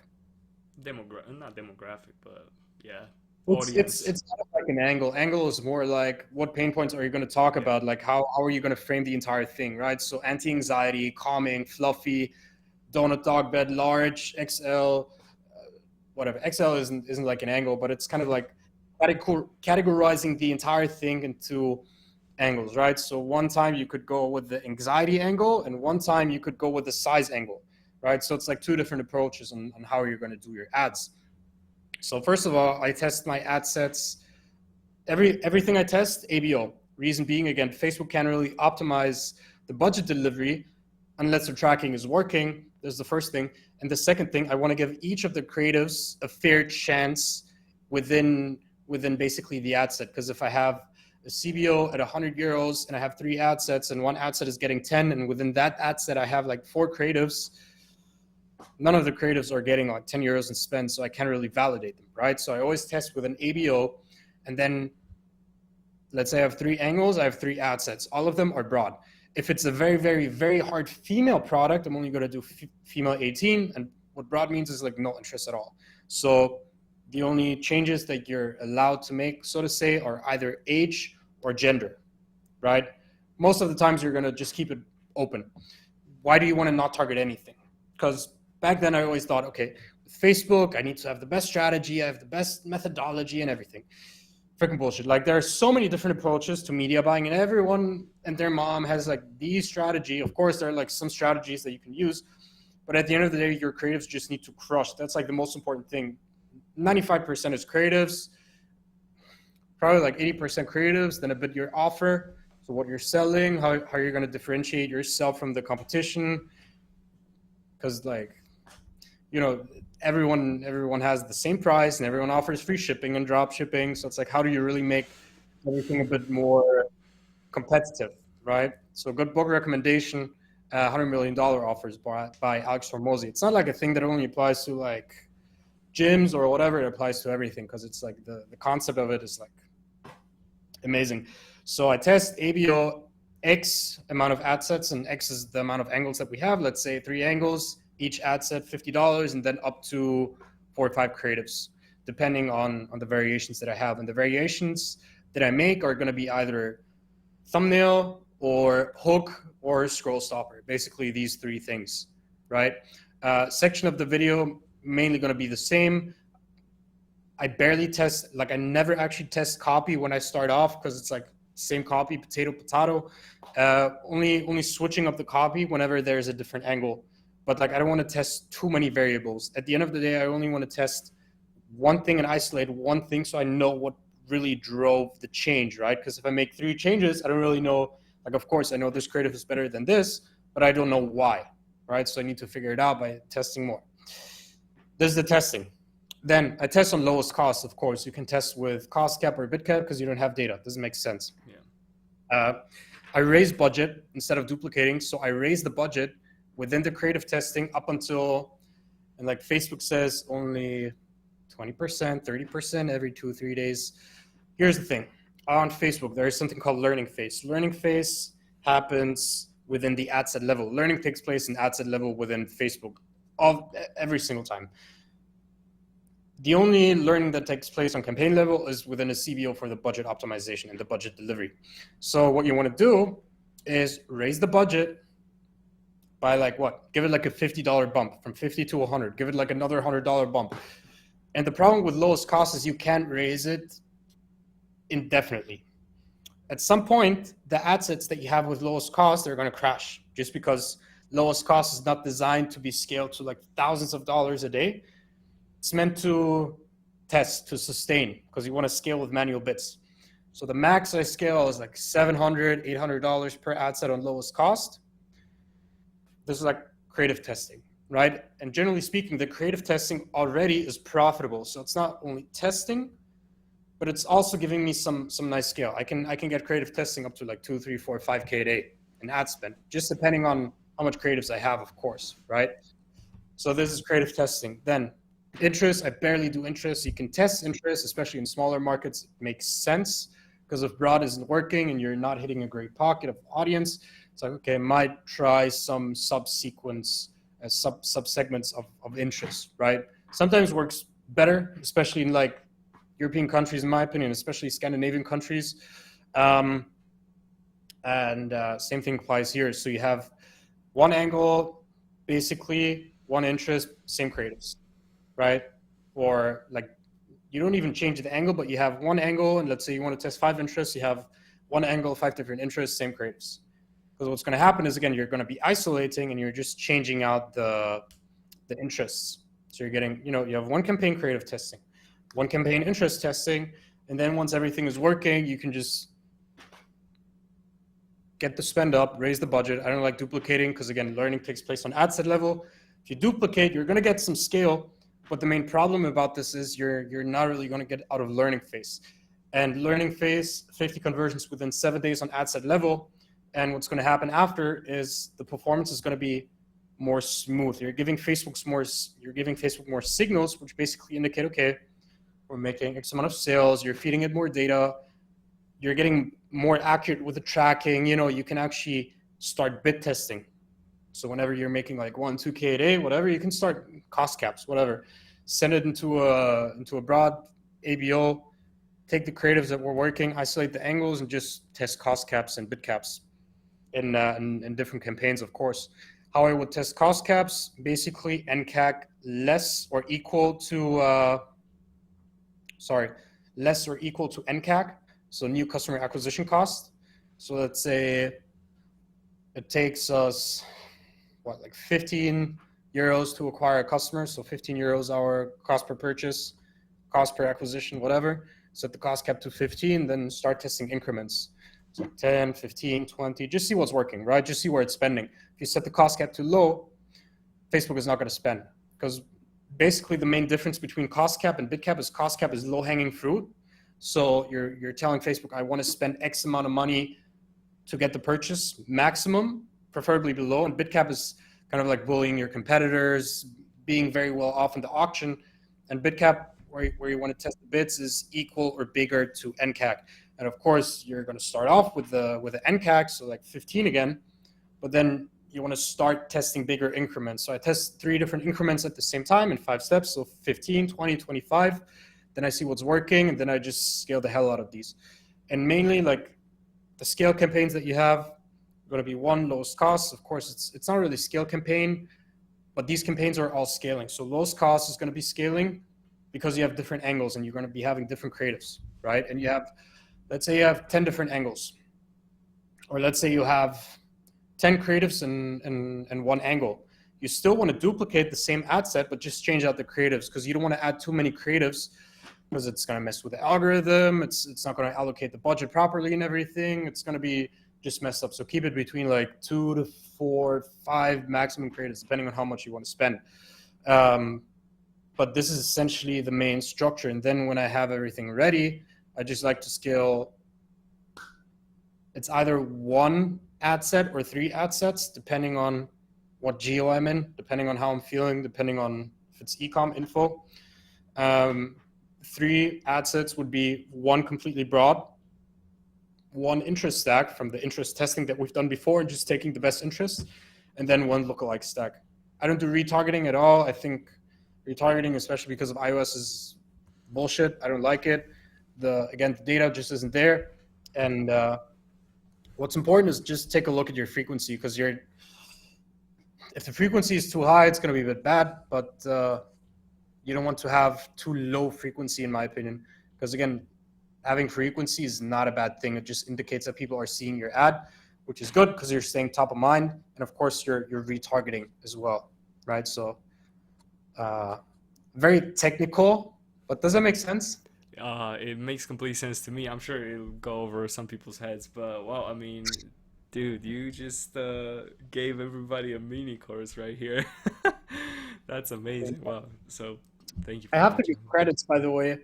not demographic, but yeah. It's kind of like an angle. Angle is more like what pain points are you going to talk about? Like how are you going to frame the entire thing, right? So anti-anxiety, calming, fluffy, donut dog bed, large, XL, whatever. XL isn't like an angle, but it's kind of like categorizing the entire thing into angles, right? So one time you could go with the anxiety angle, and one time you could go with the size angle, right? So it's like 2 different approaches on how you're going to do your ads. So first of all, I test my ad sets. Everything I test, ABO. Reason being, again, Facebook can't really optimize the budget delivery unless the tracking is working. There's the first thing. And the second thing, I want to give each of the creatives a fair chance within basically the ad set. Because if I have a CBO at €100 and I have 3 ad sets and one ad set is getting 10, and within that ad set I have like 4 creatives, none of the creatives are getting like €10 in spend, so I can't really validate them, right? So I always test with an ABO, and then let's say I have 3 angles, I have 3 ad sets. All of them are broad. If it's a very, very, very hard female product, I'm only going to do female 18, and what broad means is like no interest at all. So the only changes that you're allowed to make, so to say, are either age or gender, right? Most of the times you're going to just keep it open. Why do you want to not target anything? Because back then I always thought, okay, with Facebook, I need to have the best strategy, I have the best methodology and everything. Freaking bullshit. Like there are so many different approaches to media buying, and everyone and their mom has like the strategy. Of course, there are like some strategies that you can use, but at the end of the day, your creatives just need to crush. That's like the most important thing. 95% is creatives, probably like 80% creatives, then a bit your offer. So what you're selling, how you're going to differentiate yourself from the competition. Because like, you know, everyone has the same price and everyone offers free shipping and drop shipping. So it's like, how do you really make everything a bit more competitive, right? So good book recommendation, $100 million offers by Alex Hormozy. It's not like a thing that only applies to like gyms or whatever. It applies to everything, because it's like the concept of it is like amazing. So I test ABO, X amount of ad sets, and X is the amount of angles that we have. Let's say 3 angles, each ad set $50, and then up to 4 or 5 creatives, depending on the variations that I have. And the variations that I make are going to be either thumbnail or hook or scroll stopper, basically these 3 things, right? Section of the video, mainly going to be the same. I barely test, like I never actually test copy when I start off, because it's like same copy, potato. Only switching up the copy whenever there's a different angle. But like I don't want to test too many variables. At the end of the day, I only want to test one thing and isolate one thing so I know what really drove the change, right? Because if I make 3 changes, I don't really know, like, of course, I know this creative is better than this, but I don't know why, right? So I need to figure it out by testing more. This is the testing. Then I test on lowest cost, of course. You can test with cost cap or bid cap because you don't have data. It doesn't make sense. Yeah. I raise budget instead of duplicating. So I raise the budget within the creative testing up until, and like Facebook says, only 20%, 30% every 2-3 days. Here's the thing. On Facebook, there is something called learning phase. Learning phase happens within the ad set level. Learning takes place in ad set level within Facebook every single time. The only learning that takes place on campaign level is within a CBO for the budget optimization and the budget delivery. So what you want to do is raise the budget by like what? Give it like a $50 bump from 50 to 100. Give it like another $100 bump. And the problem with lowest cost is you can't raise it indefinitely. At some point, the ad sets that you have with lowest cost, they're going to crash just because lowest cost is not designed to be scaled to like thousands of dollars a day. It's meant to test, to sustain, because you want to scale with manual bits. So the max I scale is like $700, $800 per ad set on lowest cost. This is like creative testing, right? And generally speaking, the creative testing already is profitable. So it's not only testing, but it's also giving me some nice scale. I can get creative testing up to like 2, 3, 4, 5K a day in ad spend, just depending on how much creatives I have, of course, right? So this is creative testing. Then interest, I barely do interest. You can test interest, especially in smaller markets. It makes sense because if broad isn't working and you're not hitting a great pocket of audience, it's like, okay, I might try some subsequence, sub-segments of interest, right? Sometimes works better, especially in like European countries, in my opinion, especially Scandinavian countries. And same thing applies here. So you have one angle, basically one interest, same creatives, right? Or like you don't even change the angle, but you have one angle, and let's say you want to test 5 interests, you have one angle, 5 different interests, same creatives. Because what's going to happen is, again, you're going to be isolating and you're just changing out the interests. So you're getting, you have one campaign creative testing, one campaign interest testing, and then once everything is working, you can just get the spend up, raise the budget. I don't like duplicating because, again, learning takes place on ad set level. If you duplicate, you're going to get some scale, but the main problem about this is you're not really going to get out of learning phase. And learning phase, 50 conversions within 7 days on ad set level. And what's going to happen after is the performance is going to be more smooth. You're giving Facebook more signals, which basically indicate, okay, we're making X amount of sales. You're feeding it more data. You're getting more accurate with the tracking. You can actually start bid testing. So whenever you're making like 1, 2K a day, whatever, you can start cost caps, whatever. Send it into a broad ABO, take the creatives that were working, isolate the angles, and just test cost caps and bid caps in different campaigns, of course. How I would test cost caps, basically NCAC less or equal to NCAC, so new customer acquisition cost. So let's say it takes us like 15 euros to acquire a customer. So 15 euros our cost per purchase, cost per acquisition, whatever. Set the cost cap to 15, then start testing increments. So 10, 15, 20, just see what's working, right? Just see where it's spending. If you set the cost cap too low, Facebook is not going to spend, because basically the main difference between cost cap and bid cap is cost cap is low hanging fruit. So you're telling Facebook, I want to spend X amount of money to get the purchase maximum, preferably below. And bid cap is kind of like bullying your competitors, being very well off in the auction. And bid cap, where you want to test the bids, is equal or bigger to NCAC. And of course, you're going to start off with the NCAC, so like 15 again, but then you want to start testing bigger increments. So I test 3 different increments at the same time in 5 steps, so 15, 20, 25. Then I see what's working, and then I just scale the hell out of these. And mainly, like the scale campaigns that you have are going to be one, lowest cost. Of course, it's not really a scale campaign, but these campaigns are all scaling. So lowest cost is going to be scaling because you have different angles and you're going to be having different creatives, right? And you have, let's say you have 10 different angles, or let's say you have 10 creatives and one angle. You still want to duplicate the same ad set, but just change out the creatives, because you don't want to add too many creatives, because it's going to mess with the algorithm. It's not going to allocate the budget properly and everything. It's going to be just messed up. So keep it between like 2 to 4, 5 maximum creatives, depending on how much you want to spend. But this is essentially the main structure. And then when I have everything ready, I just like to scale. It's either 1 ad set or 3 ad sets, depending on what geo I'm in, depending on how I'm feeling, depending on if it's ecom info. 3 ad sets would be 1 completely broad, 1 interest stack from the interest testing that we've done before, just taking the best interest, and then 1 lookalike stack. I don't do retargeting at all. I think retargeting, especially because of iOS, is bullshit. I don't like it. Again, the data just isn't there. And what's important is just take a look at your frequency, because if the frequency is too high, it's going to be a bit bad, but you don't want to have too low frequency, in my opinion, because again, having frequency is not a bad thing. It just indicates that people are seeing your ad, which is good because you're staying top of mind, and of course you're retargeting as well, right? So very technical, but does that make sense? It makes complete sense to me. I'm sure it'll go over some people's heads, but well, I mean, dude, you just gave everybody a mini course right here. That's amazing. Wow. So thank you I for have that, to give Jim. credits, by the way,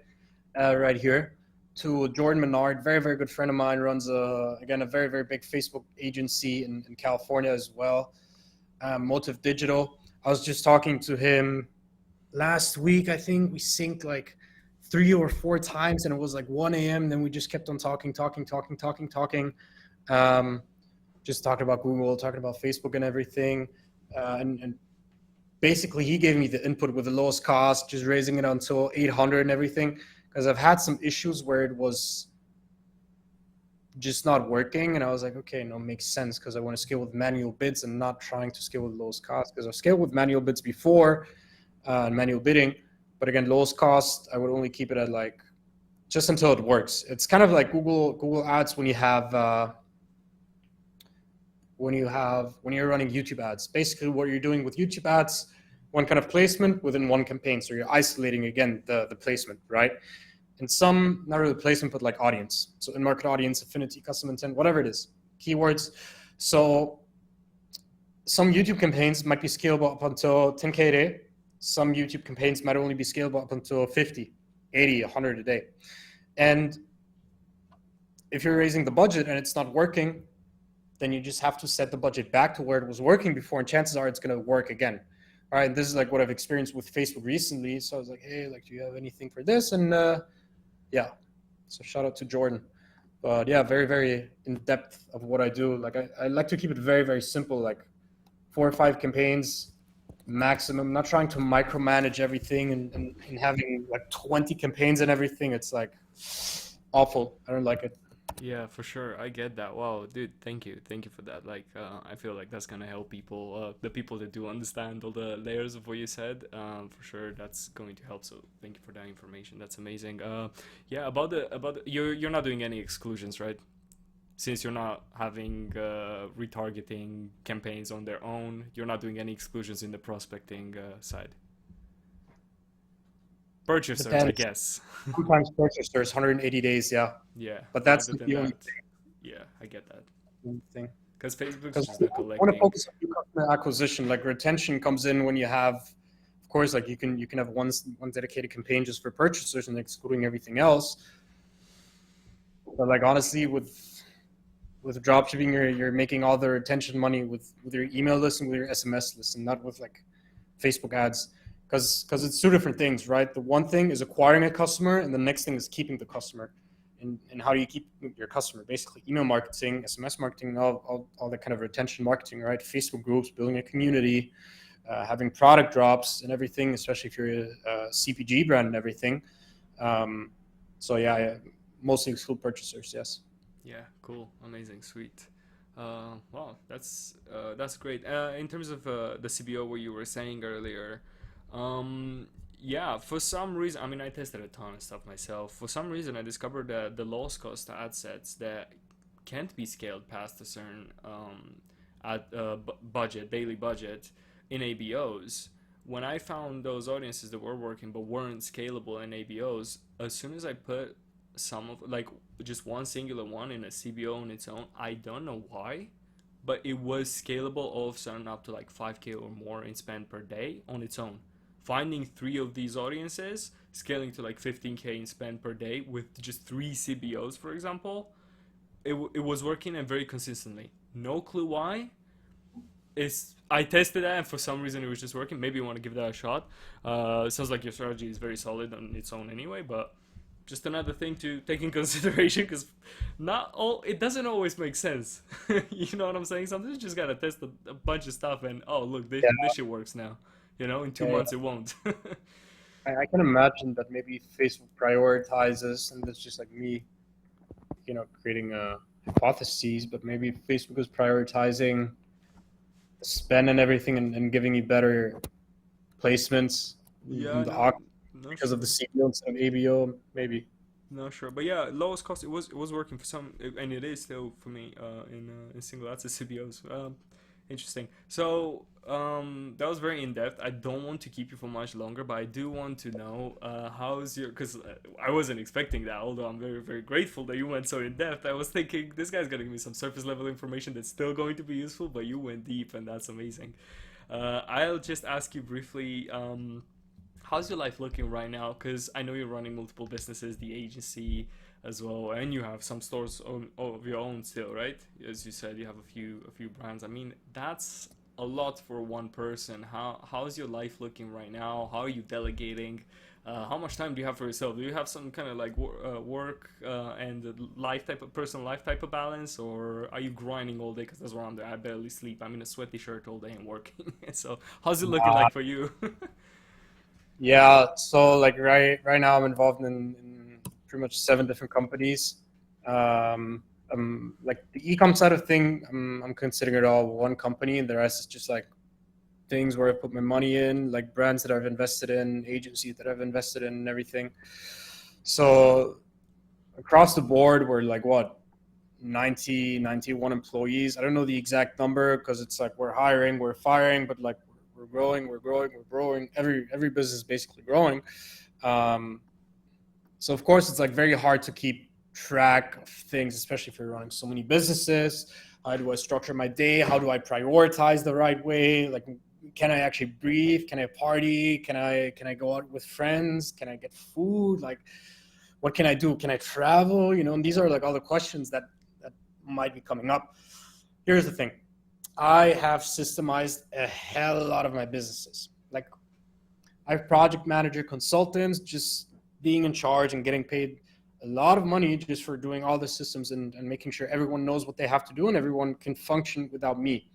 right here, to Jordan Menard, very, very good friend of mine, runs again, a very, very big Facebook agency in California as well, Motive Digital. I was just talking to him last week. I think we synced like 3 or 4 times, and it was like 1 a.m. Then we just kept on talking. Um, just talking about Google, talking about Facebook and everything. And basically he gave me the input with the lowest cost, just raising it until 800 and everything, because I've had some issues where it was just not working, and I was like, okay, no, makes sense, because I want to scale with manual bids and not trying to scale with lowest cost, because I've scaled with manual bids before, and manual bidding, but again, lowest cost, I would only keep it at like just until it works. It's kind of like Google Ads when you're running YouTube ads. Basically, what you're doing with YouTube ads, one kind of placement within one campaign. So you're isolating again the placement, right? And some, not really placement, but like audience. So in-market audience, affinity, custom intent, whatever it is, keywords. So some YouTube campaigns might be scalable up until 10K a day. Some YouTube campaigns might only be scalable up until 50, 80, 100 a day. And if you're raising the budget and it's not working, then you just have to set the budget back to where it was working before, and chances are it's going to work again. All right, and this is like what I've experienced with Facebook recently. So I was like, hey, like, do you have anything for this? And yeah, so shout out to Jordan. But yeah, very, very in depth of what I do. Like I like to keep it very, very simple, like 4 or 5 campaigns maximum. Not trying to micromanage everything and having like 20 campaigns and everything. It's like awful. I don't like it. Yeah, for sure. I get that. Wow, dude, thank you. Thank you for that. Like, I feel like that's gonna help people, the people that do understand all the layers of what you said. For sure, that's going to help. So, thank you for that information. That's amazing. Yeah, you're not doing any exclusions, right? Since you're not having retargeting campaigns on their own, you're not doing any exclusions in the prospecting side. Purchasers, I Depends. guess. Sometimes purchasers 180 days, yeah. Yeah, But but that's other not than the only that, yeah, I get that. thing. Because Facebook's Because just I not want to collecting. focus on new customer acquisition. Like retention comes in when you have, of course, like you can have one dedicated campaign just for purchasers and excluding everything else. But like honestly, with dropshipping, you're making all the retention money with your email list and with your SMS list, and not with like Facebook ads, because it's 2 different things, right? The one thing is acquiring a customer, and the next thing is keeping the customer. And how do you keep your customer? Basically, email marketing, SMS marketing, all that kind of retention marketing, right? Facebook groups, building a community, having product drops and everything, especially if you're a CPG brand and everything. So yeah, mostly exclude purchasers, yes. Yeah, cool, amazing, sweet. Wow, that's great. In terms of the CBO, what you were saying earlier, yeah, for some reason, I mean, I tested a ton of stuff myself. For some reason, I discovered that the lowest cost ad sets that can't be scaled past a certain budget, daily budget, in ABOs. When I found those audiences that were working but weren't scalable in ABOs, as soon as I put some of like just one singular one in a CBO on its own, I don't know why, but it was scalable all of a sudden up to like 5K or more in spend per day on its own. Finding three of these audiences, scaling to like 15K in spend per day with just three CBOs, for example, it was working and very consistently. No clue why. I tested that and for some reason it was just working. Maybe you want to give that a shot. It sounds like your strategy is very solid on its own anyway, but just another thing to take in consideration because not all it doesn't always make sense. You know what I'm saying? Sometimes you just gotta test a bunch of stuff and oh look, Yeah, this shit works now. You know, in two yeah, months yeah. it won't. I can imagine that maybe Facebook prioritizes, and that's just like me, creating a hypotheses, but maybe Facebook is prioritizing the spend and everything and giving you better placements in Yeah, the no, auction no, because of the sure. CPO instead of ABO, maybe. No, sure, but yeah, lowest cost. It was working for some, and it is still for me. In single ads CBOs. Interesting. So that was very in depth. I don't want to keep you for much longer, but I do want to know how's your because I wasn't expecting that. Although I'm very very grateful that you went so in depth. I was thinking this guy's gonna give me some surface level information that's still going to be useful, but you went deep, and that's amazing. I'll just ask you briefly. How's your life looking right now? Because I know you're running multiple businesses, the agency as well, and you have some stores of your own still, right? As you said, you have a few brands. I mean, that's a lot for one person. How's your life looking right now? How are you delegating? How much time do you have for yourself? Do you have some kind of like work and life type of personal life type of balance, or are you grinding all day? Because that's what I'm doing. I barely sleep. I'm in a sweaty shirt all day and working. So how's it looking Uh, like for you? yeah, so like right now I'm involved in pretty much 7 different companies. Like the ecom side of thing, I'm considering it all one company, and the rest is just like things where I put my money in, like brands that I've invested in, agencies that I've invested in, and everything. So across the board, we're like what 91 employees. I don't know the exact number because it's like we're hiring, we're firing, but like we're growing, we're growing, we're growing. Every business is basically growing. Um, so of course, it's like very hard to keep track of things, especially if you're running so many businesses. How do I structure my day? How do I prioritize the right way? Like, can I actually breathe? Can I party? Can I go out with friends? Can I get food? Like, what can I do? Can I travel? And these are like all the questions that might be coming up. Here's the thing. I have systemized a hell lot of my businesses. Like I have project manager consultants just being in charge and getting paid a lot of money just for doing all the systems and making sure everyone knows what they have to do and everyone can function without me.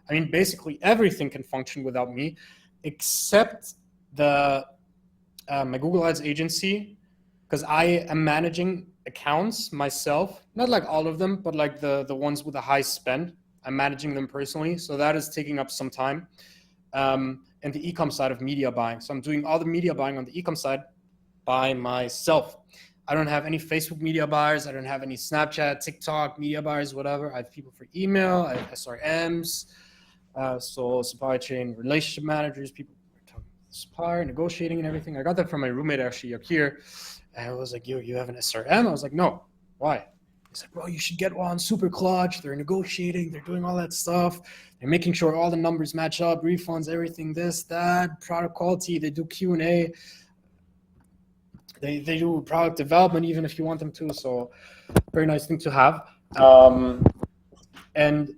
I mean, basically everything can function without me, except the my Google Ads agency, because I am managing accounts myself, not like all of them, but like the ones with a high spend. I'm managing them personally, so that is taking up some time. And the ecom side of media buying. So I'm doing all the media buying on the ecom side by myself. I don't have any Facebook media buyers. I don't have any Snapchat, TikTok media buyers, whatever. I have people for email. I have SRMs, so supply chain relationship managers, people talking to the supplier, negotiating and everything. I got that from my roommate actually up here. And I was like, yo, you have an SRM? I was like, no. Why? He's like, bro, you should get one. Super clutch. They're negotiating. They're doing all that stuff. They're making sure all the numbers match up, refunds, everything, this, that, product quality. They do Q&A. They do product development even if you want them to. So very nice thing to have. And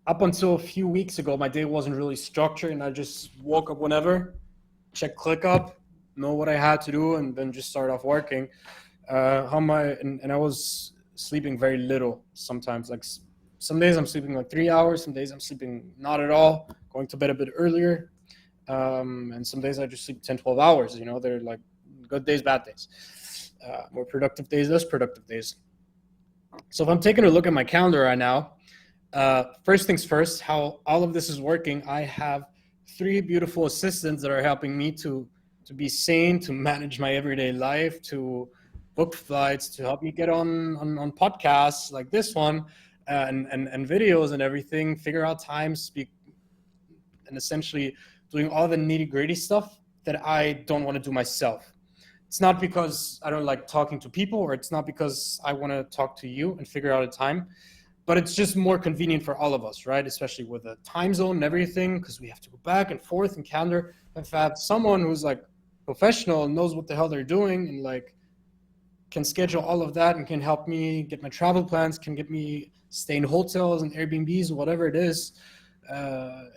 up until a few weeks ago, my day wasn't really structured, and I just woke up whenever, check ClickUp, know what I had to do, and then just start off working. And I was sleeping very little sometimes. Like some days I'm sleeping like 3 hours, some days I'm sleeping not at all, going to bed a bit earlier. And some days I just sleep 10, 12 hours. They're like good days, bad days, more productive days, less productive days. So if I'm taking a look at my calendar right now, first things first, how all of this is working, I have 3 beautiful assistants that are helping me to be sane, to manage my everyday life, to book flights, to help me get on podcasts like this one, and videos and everything, figure out times, speak and essentially doing all the nitty gritty stuff that I don't want to do myself. It's not because I don't like talking to people, or it's not because I want to talk to you and figure out a time, but it's just more convenient for all of us, right? Especially with the time zone and everything, because we have to go back and forth and calendar. If I have someone who's like professional and knows what the hell they're doing and like can schedule all of that and can help me get my travel plans, can get me stay in hotels and Airbnbs, whatever it is,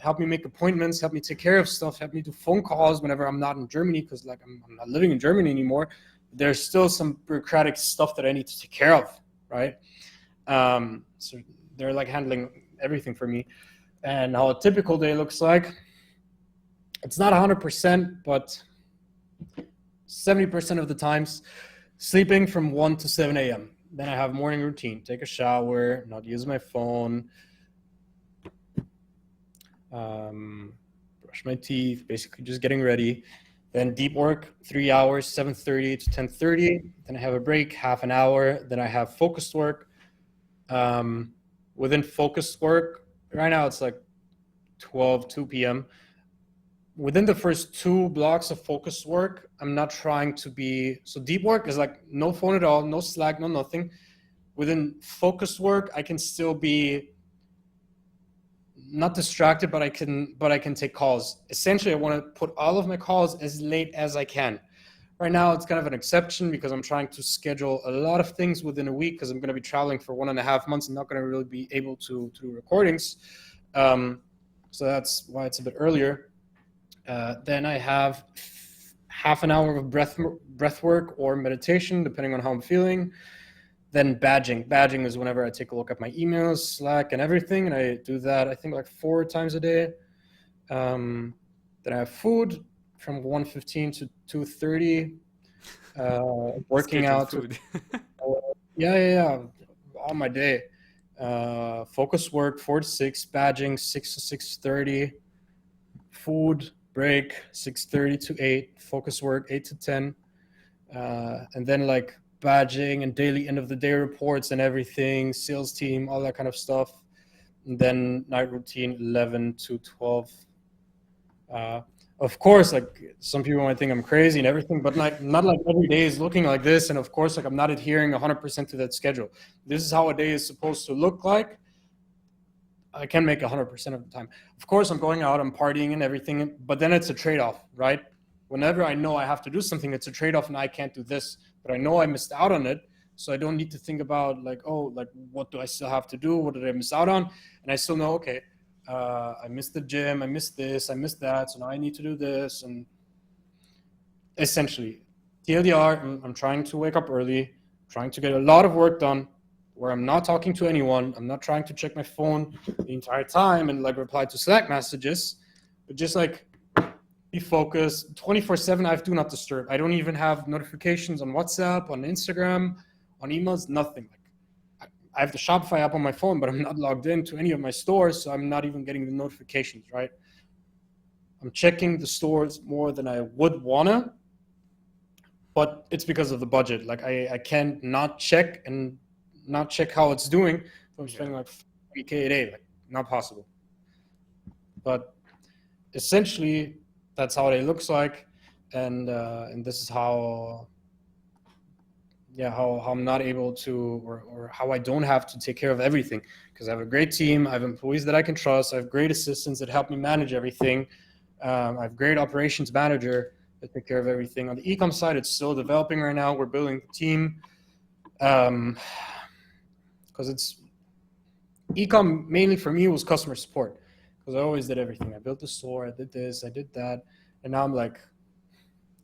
help me make appointments, help me take care of stuff, help me do phone calls whenever I'm not in Germany, because like I'm not living in Germany anymore. There's still some bureaucratic stuff that I need to take care of, right? So they're like handling everything for me. And how a typical day looks like, it's not 100%, but 70% of the times, sleeping from 1 to 7 a.m. Then I have morning routine, take a shower, not use my phone, brush my teeth, basically just getting ready. Then deep work, 3 hours, 7:30 to 10:30. Then I have a break, half an hour. Then I have focused work. Within focused work, right now it's like 2 p.m. Within the first 2 blocks of focused work, I'm not trying to be, so deep work is like no phone at all, no Slack, no nothing. Within focused work, I can still be not distracted, but I can take calls. Essentially, I want to put all of my calls as late as I can. Right now, it's kind of an exception because I'm trying to schedule a lot of things within a week, because I'm going to be traveling for 1.5 months and not going to really be able to do recordings. So that's why it's a bit earlier. Then I have half an hour of breath work or meditation, depending on how I'm feeling. Then badging. Badging is whenever I take a look at my emails, Slack, and everything, and I do that, I think, like 4 times a day. Then I have food from 1:15 to 2:30. Working out. Food. Yeah. All my day. Focus work 4 to 6. Badging 6 to 6:30. Food break 6:30 to 8. Focus work 8 to 10. And then like badging and daily end of the day reports and everything, sales team, all that kind of stuff. And then night routine 11 to 12. Of course, like some people might think I'm crazy and everything, but like not like every day is looking like this. And of course, like I'm not adhering 100% to that schedule. This is how a day is supposed to look like. I can make 100% of the time. Of course, I'm going out, I'm partying and everything, but then it's a trade-off, right? Whenever I know I have to do something, it's a trade-off and I can't do this, but I know I missed out on it. So I don't need to think about like, oh, like what do I still have to do? What did I miss out on? And I still know, okay, I missed the gym, I missed this, I missed that. So now I need to do this. And essentially, TLDR, I'm trying to wake up early, trying to get a lot of work done where I'm not talking to anyone. I'm not trying to check my phone the entire time and like reply to Slack messages, but just like be focused 24/7. I have do not disturb. I don't even have notifications on WhatsApp, on Instagram, on emails, nothing. Like I have the Shopify app on my phone, but I'm not logged into any of my stores, so I'm not even getting the notifications, right? I'm checking the stores more than I would wanna, but it's because of the budget. Like I can't not check and not check how it's doing. So I'm spending like 3K a day, like not possible. But essentially, that's how it looks like, and this is how I'm not able to, or how I don't have to take care of everything, because I have a great team, I have employees that I can trust, I have great assistants that help me manage everything, I have great operations manager that take care of everything. On the ecom side, it's still developing right now. We're building the team, because it's ecom mainly for me was customer support, because I always did everything. I built the store, I did this, I did that. And now I'm like,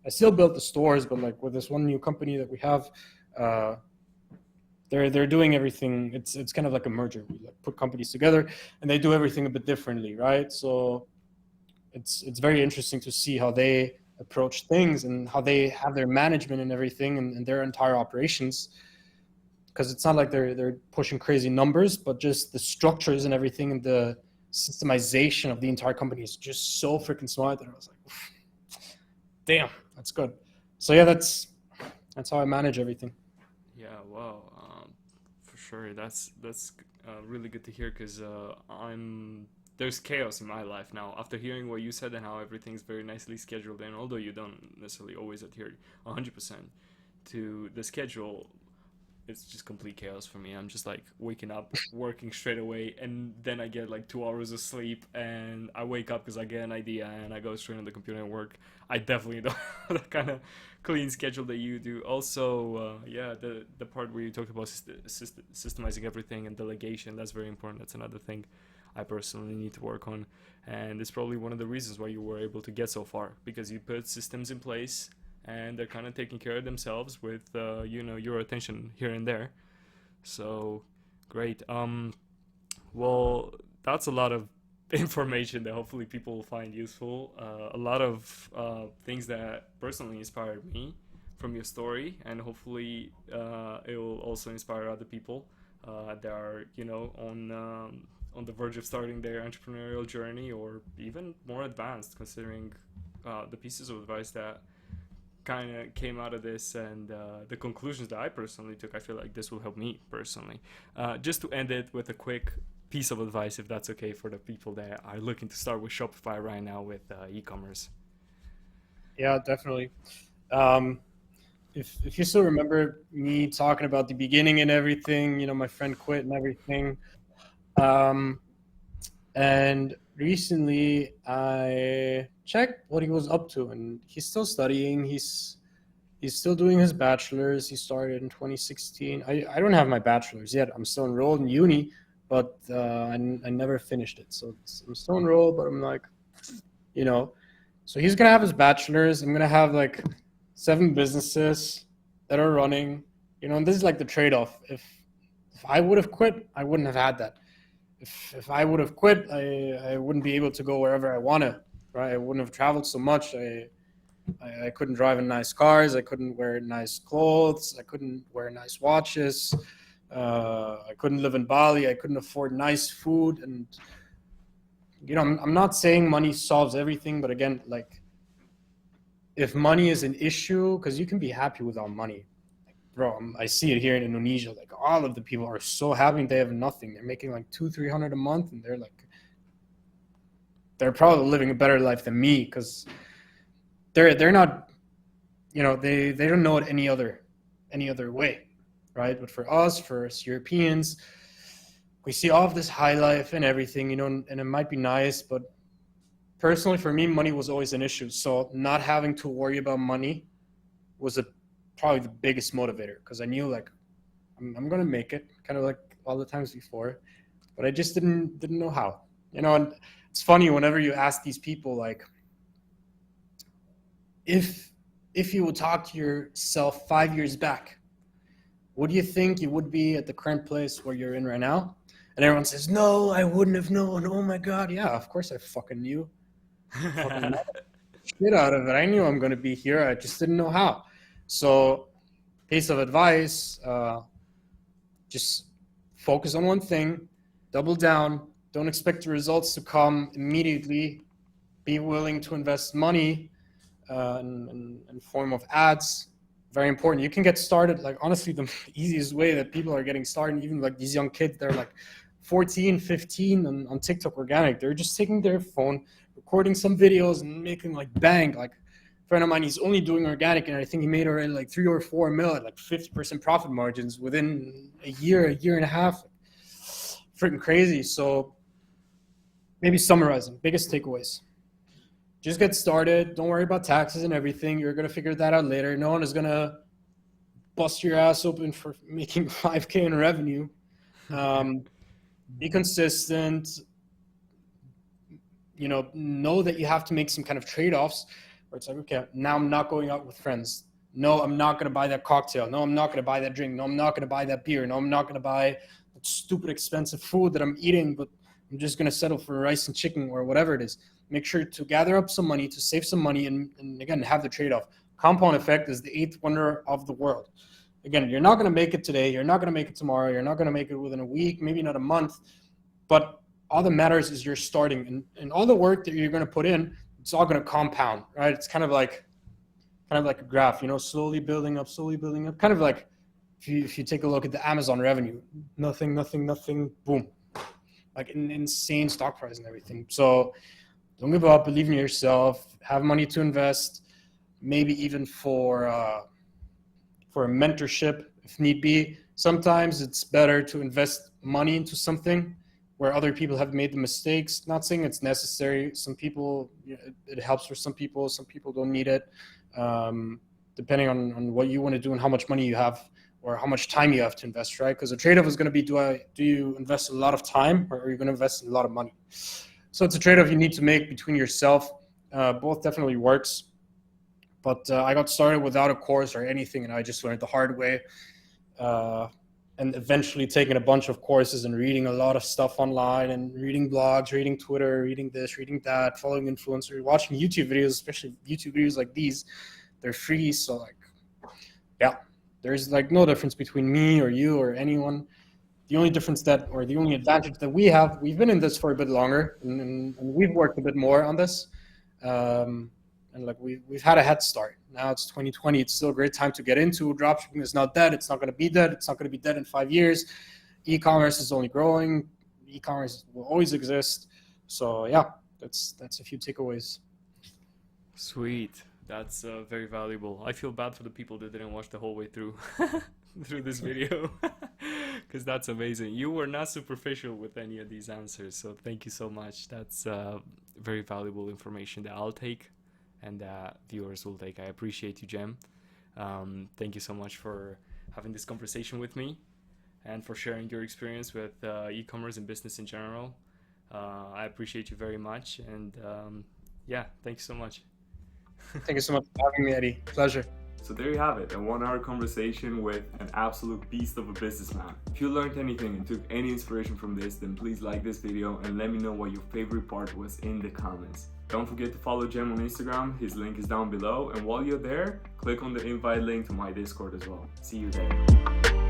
I still built the stores, but like with this one new company that we have, they're doing everything. It's kind of like a merger. We like put companies together, and they do everything a bit differently, right? So it's very interesting to see how they approach things and how they have their management and everything, and their entire operations. Because it's not like they're pushing crazy numbers, but just the structures and everything and the systemization of the entire company is just so freaking smart that I was like, damn, that's good. So yeah, that's how I manage everything. Yeah, wow, for sure. That's really good to hear, because I'm there's chaos in my life now after hearing what you said and how everything's very nicely scheduled. And although you don't necessarily always adhere 100% to the schedule, it's just complete chaos for me. I'm just like waking up, working straight away, and then I get like 2 hours of sleep, and I wake up because I get an idea and I go straight on the computer and work. I definitely don't have the kind of clean schedule that you do. Also, yeah, the part where you talked about systemizing everything and delegation, that's very important. That's another thing I personally need to work on, and it's probably one of the reasons why you were able to get so far, because you put systems in place and they're kind of taking care of themselves with your attention here and there. So great. Well, that's a lot of information that hopefully people will find useful. A lot of things that personally inspired me from your story, and hopefully it will also inspire other people that are on the verge of starting their entrepreneurial journey, or even more advanced, considering the pieces of advice that kind of came out of this, and the conclusions that I personally took. I feel like this will help me personally. Just to end it with a quick piece of advice, if that's okay for the people that are looking to start with Shopify right now with e-commerce. Yeah, definitely. If you still remember me talking about the beginning and everything, my friend quit and everything. And recently I checked what he was up to, and he's still studying. He's still doing his bachelor's. He started in 2016. I don't have my bachelor's yet. I'm still enrolled in uni, but I never finished it. So I'm still enrolled, but I'm like, so he's going to have his bachelor's. I'm going to have like 7 businesses that are running, and this is like the trade-off. If I would have quit, I wouldn't have had that. If I would have quit, I wouldn't be able to go wherever I wanted, right? I wouldn't have traveled so much. I couldn't drive in nice cars. I couldn't wear nice clothes. I couldn't wear nice watches. I couldn't live in Bali. I couldn't afford nice food. And, I'm not saying money solves everything, but again, like, if money is an issue, because you can be happy without money. Bro, I see it here in Indonesia. Like, all of the people are so happy they have nothing. They're making like 200-300 a month, and they're probably living a better life than me, because they're not, they don't know it any other way, right? But for us Europeans, we see all of this high life and everything, and it might be nice, but personally for me, money was always an issue. So not having to worry about money was probably the biggest motivator, because I knew like I'm gonna make it, kind of like all the times before, but I just didn't know how. And it's funny whenever you ask these people, like, if you would talk to yourself 5 years back, would you think you would be at the current place where you're in right now? And everyone says, no, I wouldn't have known. Oh my God, yeah, of course I fucking knew. Fucking shit out of it. I knew I'm gonna be here. I just didn't know how. So, piece of advice, just focus on one thing, double down, don't expect the results to come immediately. Be willing to invest money in form of ads. Very important. You can get started, like, honestly, the easiest way that people are getting started, even like these young kids, they're like 14, 15 on TikTok organic. They're just taking their phone, recording some videos and making like bang, like, friend of mine, he's only doing organic, and I think he made already like 3 or 4 mil at like 50% profit margins within a year and a half. Freaking crazy. So maybe summarizing, biggest takeaways. Just get started. Don't worry about taxes and everything. You're going to figure that out later. No one is going to bust your ass open for making 5K in revenue. Be consistent. Know that you have to make some kind of trade-offs. It's like, okay, now I'm not going out with friends. No, I'm not going to buy that cocktail. No, I'm not going to buy that drink. No, I'm not going to buy that beer. No, I'm not going to buy that stupid expensive food that I'm eating, but I'm just going to settle for rice and chicken or whatever it is. Make sure to gather up some money, to save some money, and again, have the trade-off. Compound effect is the 8th wonder of the world. Again, you're not going to make it today. You're not going to make it tomorrow. You're not going to make it within a week, maybe not a month, but all that matters is you're starting, and all the work that you're going to put in, it's all going to compound, right? It's kind of like a graph, slowly building up, kind of like if you take a look at the Amazon revenue, nothing, boom, like an insane stock price and everything. So don't give up, believe in yourself, have money to invest, maybe even for a mentorship if need be. Sometimes it's better to invest money into something where other people have made the mistakes. Not saying it's necessary. Some people, it helps for some people don't need it. Depending on what you want to do and how much money you have or how much time you have to invest, right? Because the trade-off is going to be, do you invest a lot of time or are you going to invest a lot of money? So it's a trade-off you need to make between yourself. Both definitely works. But I got started without a course or anything, and I just learned the hard way. And eventually taking a bunch of courses and reading a lot of stuff online and reading blogs, reading Twitter, reading this, reading that, following influencers, watching YouTube videos, especially YouTube videos like these. They're free, so like, yeah, there's like no difference between me or you or anyone. The only difference the only advantage that we've been in this for a bit longer and we've worked a bit more on this. And like we've had a head start. Now it's 2020. It's still a great time to get into. Dropshipping is not dead. It's not going to be dead. It's not going to be dead in 5 years. E-commerce is only growing. E-commerce will always exist. So yeah, that's a few takeaways. Sweet. That's very valuable. I feel bad for the people that didn't watch the whole way through through this video because that's amazing. You were not superficial with any of these answers, so thank you so much. That's very valuable information that I'll take and that viewers will take. I appreciate you, Jem. Thank you so much for having this conversation with me and for sharing your experience with e-commerce and business in general. I appreciate you very much, and yeah, thanks so much. Thank you so much for having me, Eddie. Pleasure. So there you have it, a 1-hour conversation with an absolute beast of a businessman. If you learned anything and took any inspiration from this, then please like this video and let me know what your favorite part was in the comments. Don't forget to follow Jem on Instagram, his link is down below, and while you're there, click on the invite link to my Discord as well. See you there.